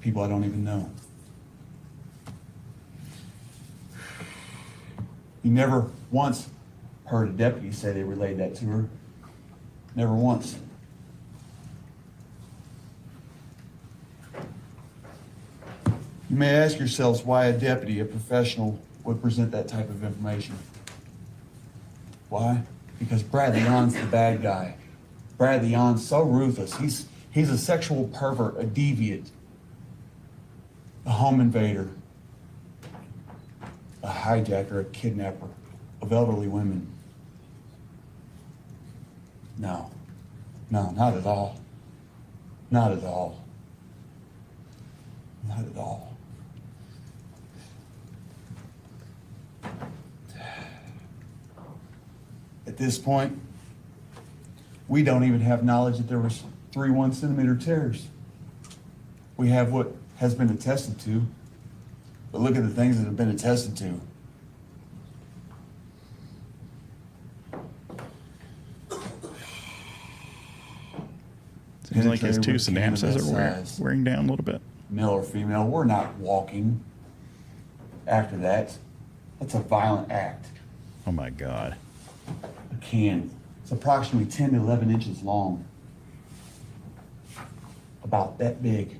People I don't even know. You never once heard a deputy say they relayed that to her. Never once. You may ask yourselves why a deputy, a professional, would present that type of information. Why? Because Bradley Yohn's the bad guy. Bradley Yohn's so ruthless. He's a sexual pervert, a deviant, a home invader, a hijacker, a kidnapper of elderly women. No, not at all. Not at all. Not at all. At this point, we don't even have knowledge that there was 3 1-centimeter tears. We have what has been attested to, but look at the things that have been attested to. Seems like his two Penetrated with synapses cannabis are size. wearing down a little bit. Male or female, we're not walking after that. That's a violent act. Oh my God. A can. It's approximately 10 to 11 inches long. About that big.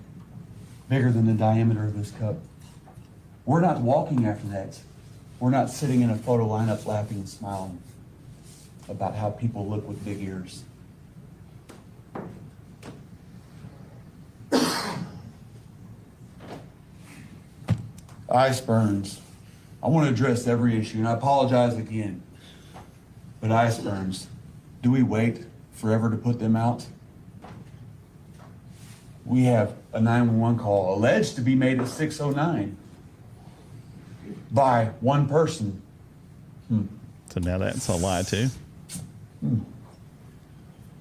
Bigger than the diameter of this cup. We're not walking after that. We're not sitting in a photo lineup laughing and smiling about how people look with big ears. Ice burns. I want to address every issue, and I apologize again. But ice burns, do we wait forever to put them out? We have a 911 call alleged to be made at 6:09 by one person. So now that's a lie too.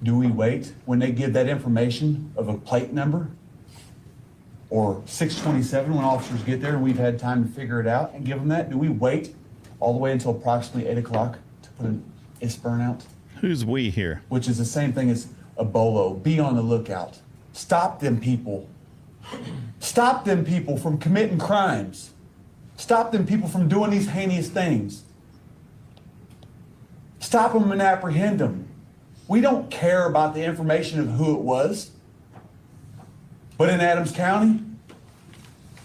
Do we wait when they give that information of a plate number? Or 6:27 when officers get there and we've had time to figure it out and give them that? Do we wait all the way until approximately 8 o'clock to put an IS burn out? Who's we here? Which is the same thing as a bolo. Be on the lookout. Stop them people. Stop them people from committing crimes. Stop them people from doing these heinous things. Stop them and apprehend them. We don't care about the information of who it was. But in Adams County,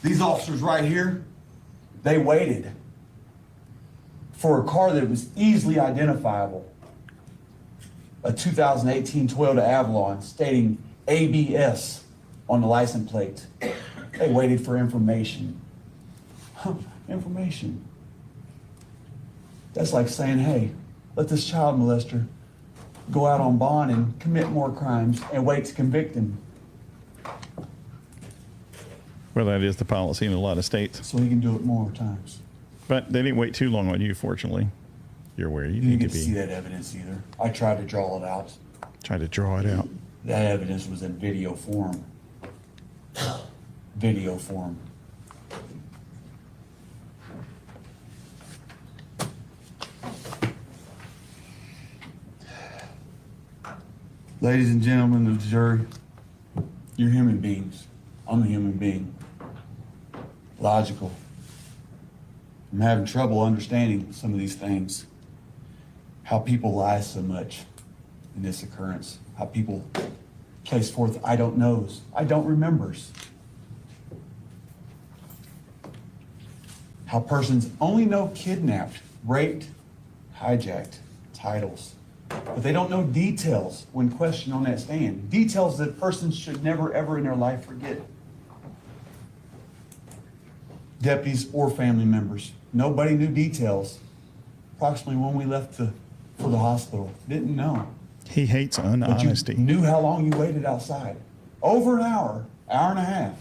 these officers right here, they waited for a car that was easily identifiable. A 2018 Toyota Avalon stating ABS on the license plate. They waited for information. Information. That's like saying, hey, let this child molester go out on bond and commit more crimes and wait to convict him Well, that is the policy in a lot of states. so he can do it more times. But they didn't wait too long on you, fortunately. You're where you You didn't need to get to see be. that evidence either. I tried to draw it out. Try to draw it out. That evidence was in video form. Video form. Ladies and gentlemen of the jury, you're human beings. I'm a human being. Logical. I'm having trouble understanding some of these things. How people lie so much in this occurrence. How people place forth I don't knows, I don't remembers. How persons only know kidnapped, raped, hijacked, titles. But they don't know details when questioned on that stand. Details that persons should never ever in their life forget. Deputies or family members. Nobody knew details. Approximately when we left for the hospital. Didn't know. He hates But unhonesty. you knew how long you waited outside. Over an hour, hour and a half.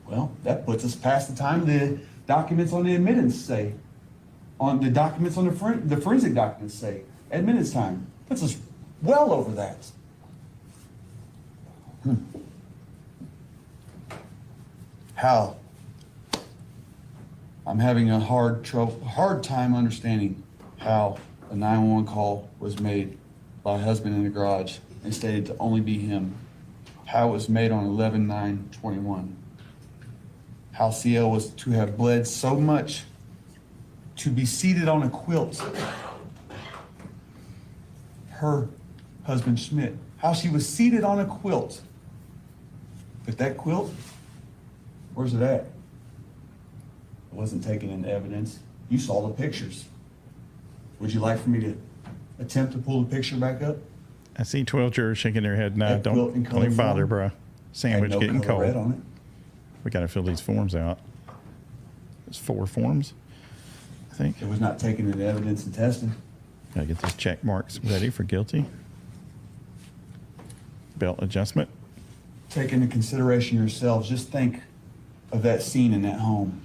Well, that puts us past the time the documents on the admittance say. On the documents on the forensic documents say. Admittance time. Puts us well over that. I'm having a hard time understanding how a 911 call was made by a husband in the garage and stated to only be him. How it was made on 11/9/21. How CL was to have bled so much to be seated on a quilt. Her husband Schmidt, how she was seated on a quilt. But that quilt, where's it at? It wasn't taken into evidence. You saw the pictures. Would you like for me to attempt to pull the picture back up? I see 12 jurors shaking their head. No, That quilt in don't color even bother, form? bro. Sandwich Had no getting color red cold. on it. We got to fill these forms out. There's 4 forms, I think. It was not taken into evidence and tested. Got to get these check marks ready for guilty. Belt adjustment. Take into consideration yourselves. Just think of that scene in that home.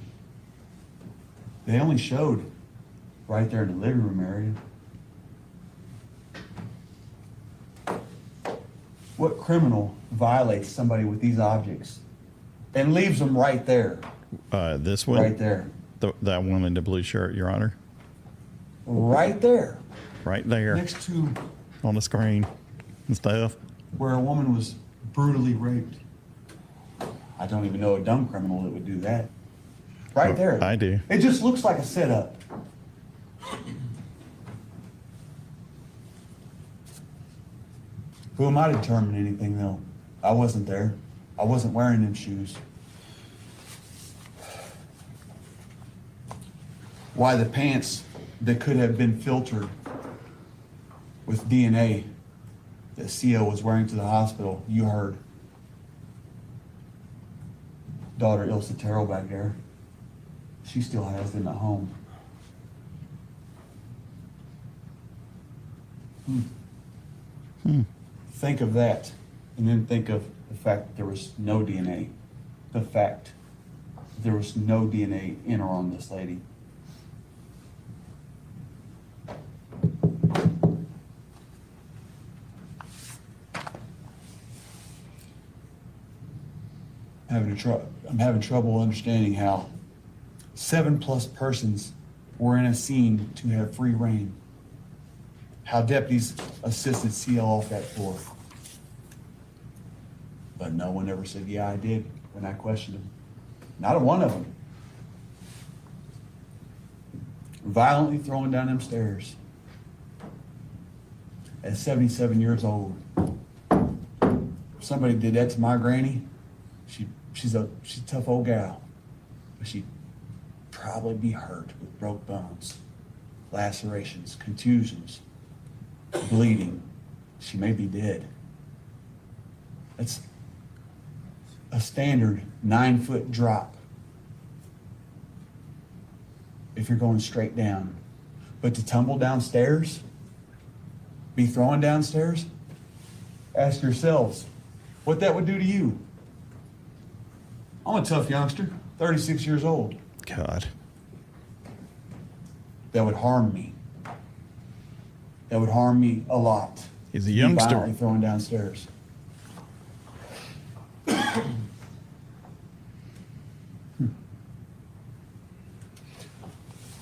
They only showed right there in the living room area. What criminal violates somebody with these objects and leaves them right there? This one, Right there. that one in the blue shirt, Your Honor, Right there. right there Next to on the screen and stuff. where a woman was brutally raped. I don't even know a dumb criminal that would do that. Right Well, there. I do. It just looks like a setup. Who am I to determine anything though? I wasn't there. I wasn't wearing them shoes. Why the pants that could have been filtered with DNA that CO was wearing to the hospital, you heard. Daughter Ilsa Terrell back there. She still has them at home. Think of that, and then think of the fact that there was no DNA. The fact that there was no DNA in or on this lady. I'm having trouble understanding how 7+ persons were in a scene to have free reign. How deputies assisted CL off that floor. But no one ever said, yeah, I did, when I questioned him. Not a one of them. Violently throwing down them stairs. At 77 years old. If somebody did that to my granny, she's a tough old gal. But she'd probably be hurt with broke bones, lacerations, contusions, bleeding. She may be dead. That's a standard 9-foot drop if you're going straight down. But to tumble downstairs, be thrown downstairs, ask yourselves what that would do to you. I'm a tough youngster, 36 years old. God. That would harm me. That would harm me a lot. He's a Be youngster. violently thrown downstairs.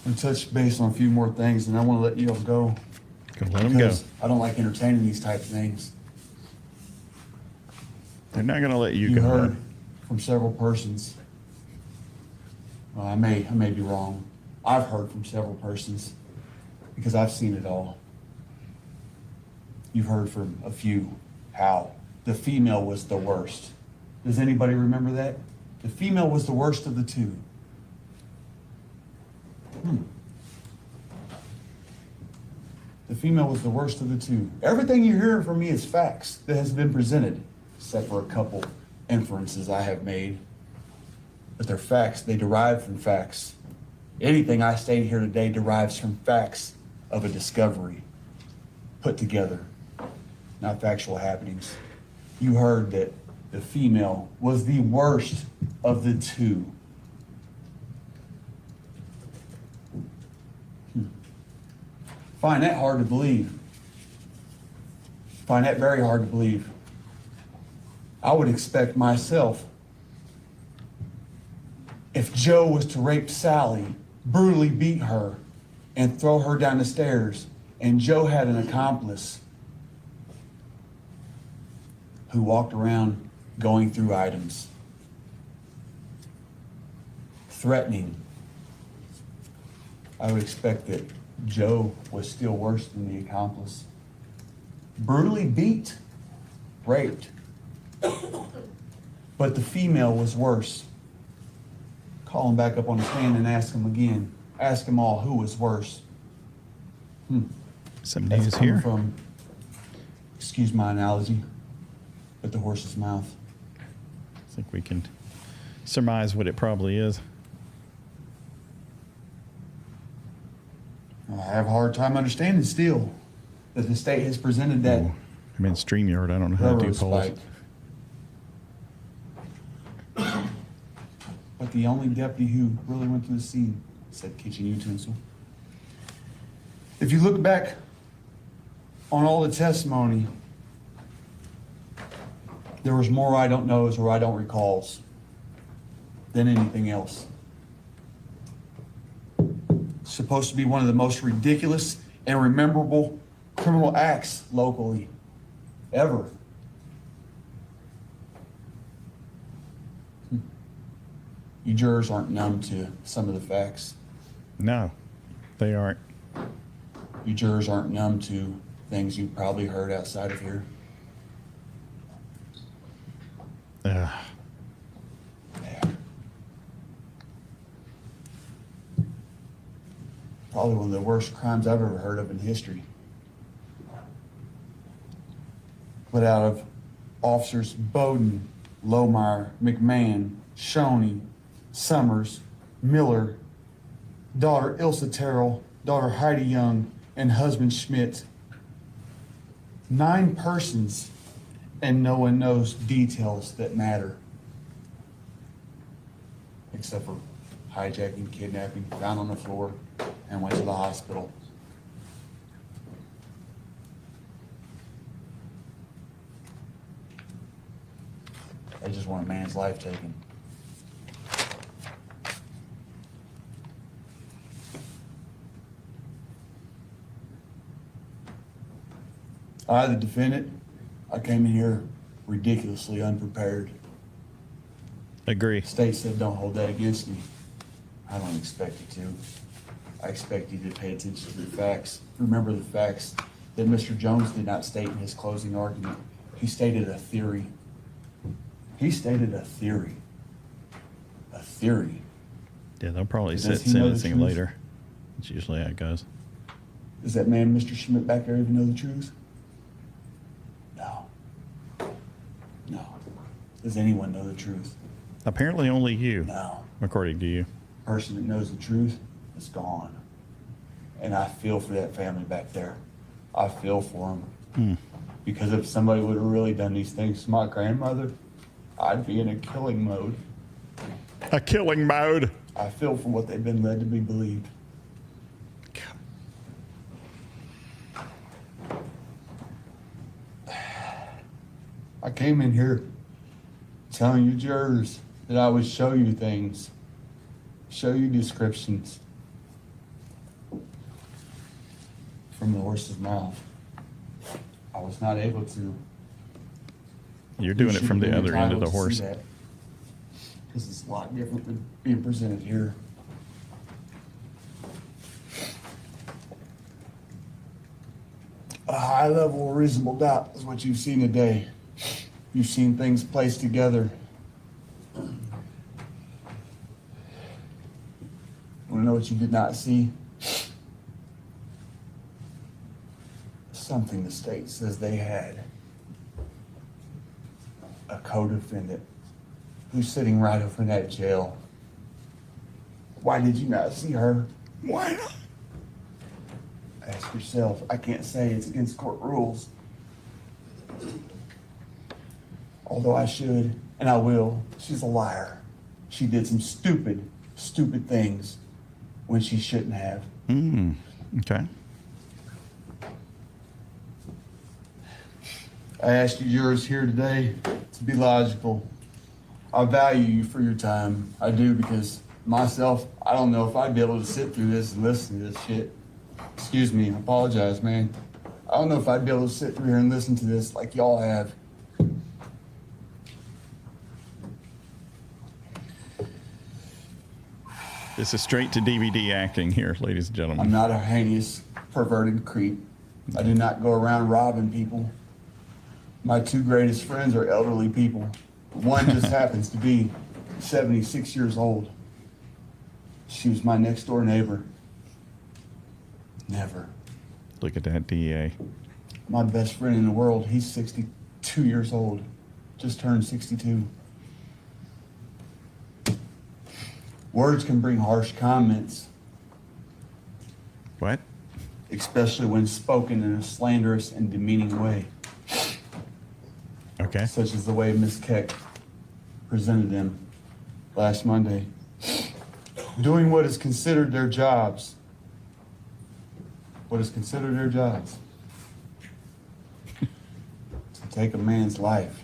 I'm gonna touch base on a few more things, and I want to let you all go. Go let them go. Because I don't like entertaining these type of things. They're not going to let you You go. heard from several persons. Well, I may be wrong. I've heard from several persons because I've seen it all. You've heard from a few how the female was the worst. Does anybody remember that? The female was the worst of the two. The female was the worst of the two. Everything you're hearing from me is facts that has been presented, except for a couple inferences I have made. But they're facts. They derive from facts. Anything I state here today derives from facts of a discovery put together, not factual happenings. You heard that the female was the worst of the two. Find that hard to believe. Find that very hard to believe. I would expect myself if Joe was to rape Sally, brutally beat her, and throw her down the stairs, and Joe had an accomplice who walked around going through items, threatening, I would expect that Joe was still worse than the accomplice. Brutally beat, raped. But the female was worse. Call him back up on the stand and ask him again. Ask them all who was worse. Some That's news coming here. from, excuse my analogy, but the horse's mouth. I think we can surmise what it probably is. I have a hard time understanding still that the state has presented that I'm in StreamYard. I don't know how to do railroad polls. spike. But the only deputy who really went to the scene said kitchen utensil. If you look back on all the testimony, there was more I don't knows or I don't recalls than anything else. Supposed to be one of the most ridiculous and rememberable criminal acts locally ever. You jurors aren't numb to some of the facts. No, they aren't. You jurors aren't numb to things you've probably heard outside of here. Uh, Yeah. Probably one of the worst crimes I've ever heard of in history. But out of officers Bowden, Lohmeyer, McMahon, Shoney, Summers, Miller, daughter Ilsa Terrell, daughter Heidi Young, and husband Schmidt. 9 persons, and no one knows details that matter. Except for hijacking, kidnapping, found on the floor, and went to the hospital. They just want a man's life taken. I, the defendant, I came in here ridiculously unprepared. agree. The state said don't hold that against me. I don't expect you to. I expect you to pay attention to the facts. Remember the facts that Mr. Jones did not state in his closing argument. He stated a theory. He stated a theory. A theory. Yeah, they'll probably Does set he know the sentencing truth? later. That's usually how it goes. Does that man, Mr. Schmidt, back there even know the truth? No. No. Does anyone know the truth? Apparently only you, No. according to you. Person that knows the truth is gone. And I feel for that family back there. I feel for them. Because if somebody would have really done these things to my grandmother, I'd be in a killing mode. A killing mode. I feel for what they've been led to be believed. I came in here telling you jurors that I would show you things, show you descriptions from the horse's mouth. I was not able to. You're doing it from the other end of the horse. Because it's a lot different than being presented here. A high level of reasonable doubt is what you've seen today. You've seen things placed together. Want to know what you did not see? Something the state says they had. A co-defendant who's sitting right over in that jail. Why did you not see her? Why not? Ask yourself. I can't say it's against court rules. Although I should, and I will. She's a liar. She did some stupid, stupid things when she shouldn't have. Okay. I asked you jurors here today to be logical. I value you for your time. I do, because myself, I don't know if I'd be able to sit through this and listen to this shit. Excuse me, I apologize, man. I don't know if I'd be able to sit through here and listen to this like y'all have. This is straight to DVD acting here, ladies and I'm gentlemen. not a heinous, perverted creep. I do not go around robbing people. My two greatest friends are elderly people. One just happens to be 76 years old. She was my next door neighbor. Never. Look at that DA. My best friend in the world, he's 62 years old. Just turned 62. Words can bring harsh comments, What? especially when spoken in a slanderous and demeaning way, Okay. such as the way Miss Keck presented them last Monday. Doing what is considered their jobs. What is considered their jobs? To take a man's life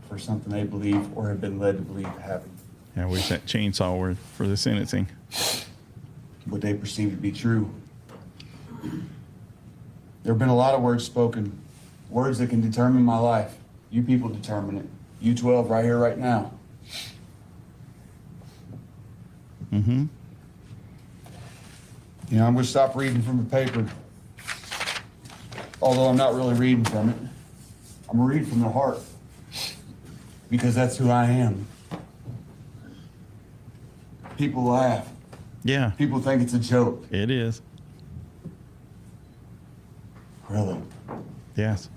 for something they believe or have been led to believe happened. I wish that chainsaw were for the sentencing. What they perceive to be true. There have been a lot of words spoken, words that can determine my life. You people determine it. You 12 right here, right now. Mm-hmm. You know, I'm going to stop reading from the paper. Although I'm not really reading from it. I'm going to read from the heart. Because that's who I am. People laugh. Yeah, People think it's a joke. it is. Really. Yes.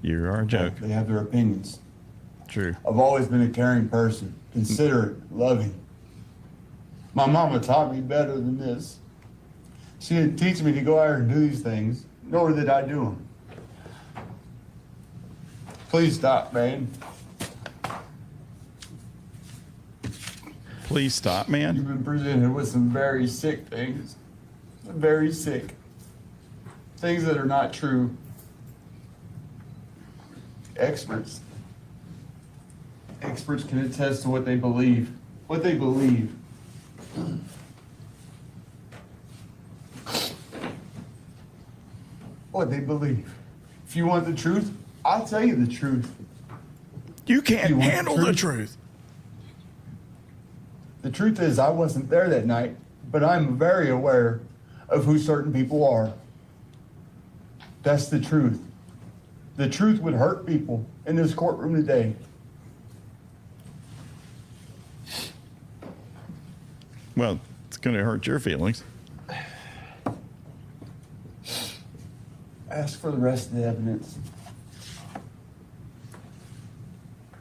You are a joke. They have their opinions. True. I've always been a caring person, considerate, loving. My mama taught me better than this. She didn't teach me to go out here and do these things, nor did I do them. Please stop, man. Please stop, man. You've been presented with some very sick things. Very sick. Things that are not true. Experts. Experts can attest to what they believe. What they believe. What they believe. If you want the truth, I'll tell you the truth. You can't You want handle the the truth? truth. The truth is, I wasn't there that night, but I'm very aware of who certain people are. That's the truth. The truth would hurt people in this courtroom today. Well, it's going to hurt your feelings. Ask for the rest of the evidence.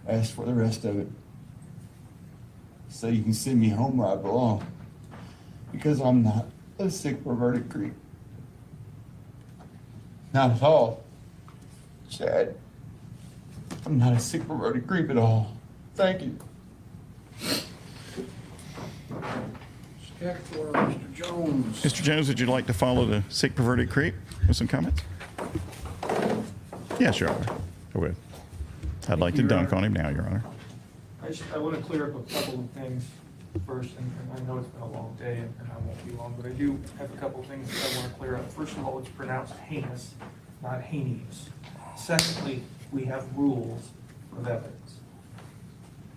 Ask for the rest of it. So you can send me home where I belong. Because I'm not a sick, perverted creep. Not at all. Chad. I'm not a sick, perverted creep at all. Thank you. Check for Mr. Jones. Mr. Jones, would you like to follow the sick perverted creep with some comments? Yes, Your Honor. I would. I'd like to Your dunk Honor. on him now, Your Honor. I want to clear up a couple of things first, and I know it's been a long day and I won't be long, but I do have a couple of things that I want to clear up. First of all, it's pronounced heinous, not heinous. Secondly, we have rules of evidence.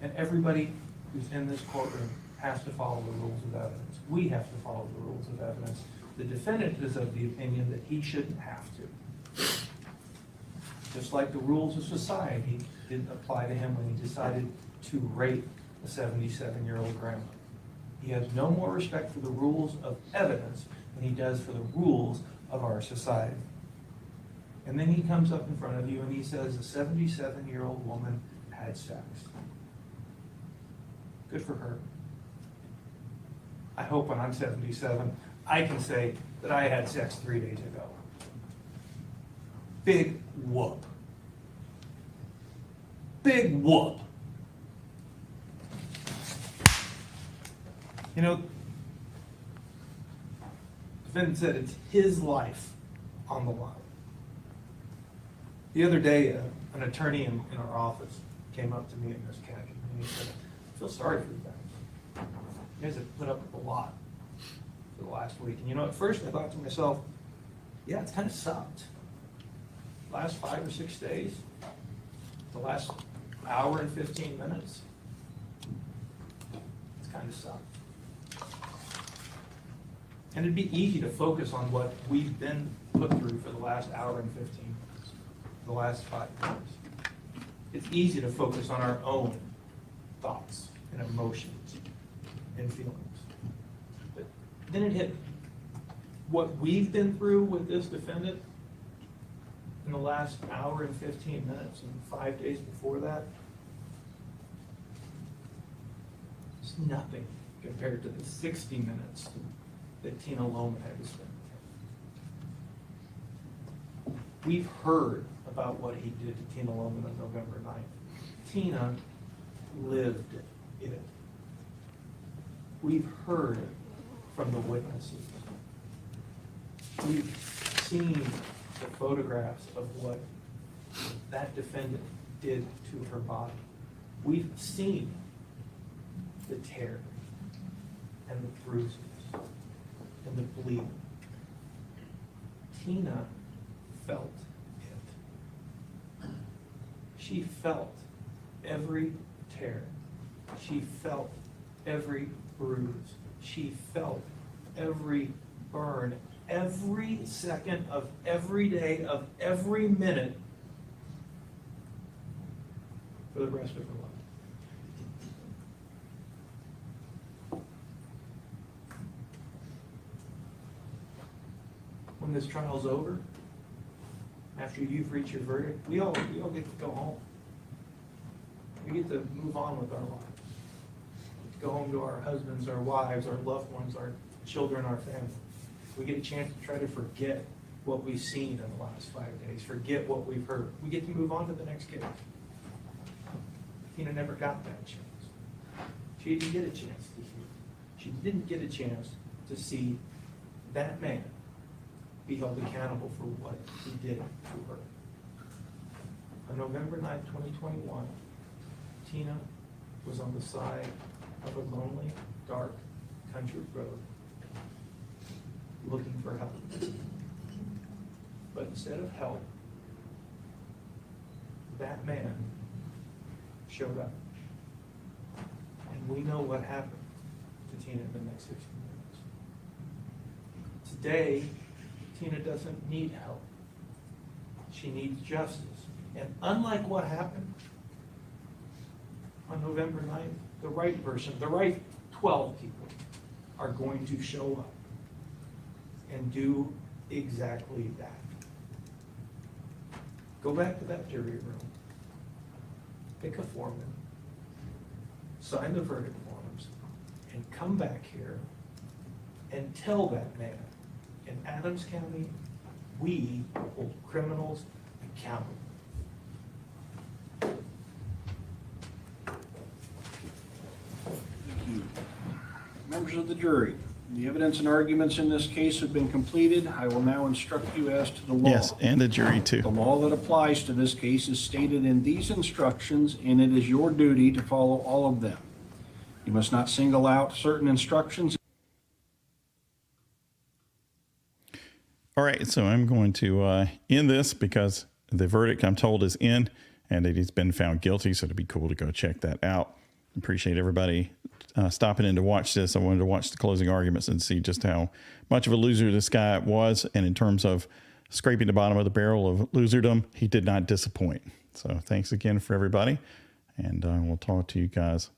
And everybody who's in this courtroom has to follow the rules of evidence. We have to follow the rules of evidence. The defendant is of the opinion that he shouldn't have to. Just like the rules of society didn't apply to him when he decided to rape a 77-year-old grandma. He has no more respect for the rules of evidence than he does for the rules of our society. And then he comes up in front of you and he says a 77-year-old woman had sex. Good for her. I hope when I'm 77, I can say that I had sex 3 days ago. Big whoop. Big whoop. You know, defendant said it's his life on the line. The other day, an attorney in our office came up to me and Miss Kathy, and he said, I feel sorry for you guys. You guys have put up with a lot for the last week. And at first I thought to myself, yeah, it's kind of sucked. Last 5 or 6 days, the last hour and 15 minutes, it's kind of sucked. And it'd be easy to focus on what we've been put through for the last hour and 15 minutes, the last 5 minutes. It's easy to focus on our own thoughts and emotions and feelings. But then it hit me. What we've been through with this defendant in the last hour and 15 minutes and 5 days before that, it's nothing compared to the 60 minutes that Tina Lohman had to spend with him. We've heard about what he did to Tina Lohman on November 9th. Tina lived it. We've heard it from the witnesses. We've seen the photographs of what that defendant did to her body. We've seen the tear and the bruises and the bleeding. Tina felt it. She felt every tear. She felt every bruise. She felt every burn, every second of every day of every minute for the rest of her life. When this trial's over, after you've reached your verdict, we all get to go home. We get to move on with our lives. Go home to our husbands, our wives, our loved ones, our children, our family. We get a chance to try to forget what we've seen in the last 5 days, forget what we've heard. We get to move on to the next case. Tina never got that chance. She didn't get a chance to hear. She didn't get a chance to see that man be held accountable for what he did to her. On November 9th, 2021, Tina was on the side of a lonely, dark country road looking for help. But instead of help, that man showed up. And we know what happened to Tina in the next 60 minutes. Today, Tina doesn't need help. She needs justice. And unlike what happened on November 9th, the right person, the right 12 people are going to show up and do exactly that. Go back to that jury room, pick a foreman, sign the verdict forms, and come back here and tell that man, in Adams County, we hold criminals accountable. Thank you. Members of the jury, the evidence and arguments in this case have been completed. I will now instruct you as to the law. Yes, and the jury too. The law that applies to this case is stated in these instructions, and it is your duty to follow all of them. You must not single out certain instructions. All right, so I'm going to end this because the verdict, I'm told, is in and that he's been found guilty, so it'd be cool to go check that out. Appreciate everybody stopping in to watch this. I wanted to watch the closing arguments and see just how much of a loser this guy was. And in terms of scraping the bottom of the barrel of loserdom, he did not disappoint. So thanks again for everybody. And we'll talk to you guys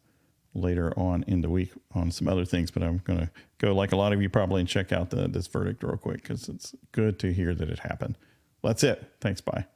later on in the week on some other things. But I'm going to go, like a lot of you probably, and check out this verdict real quick because it's good to hear that it happened. That's it. Thanks. Bye.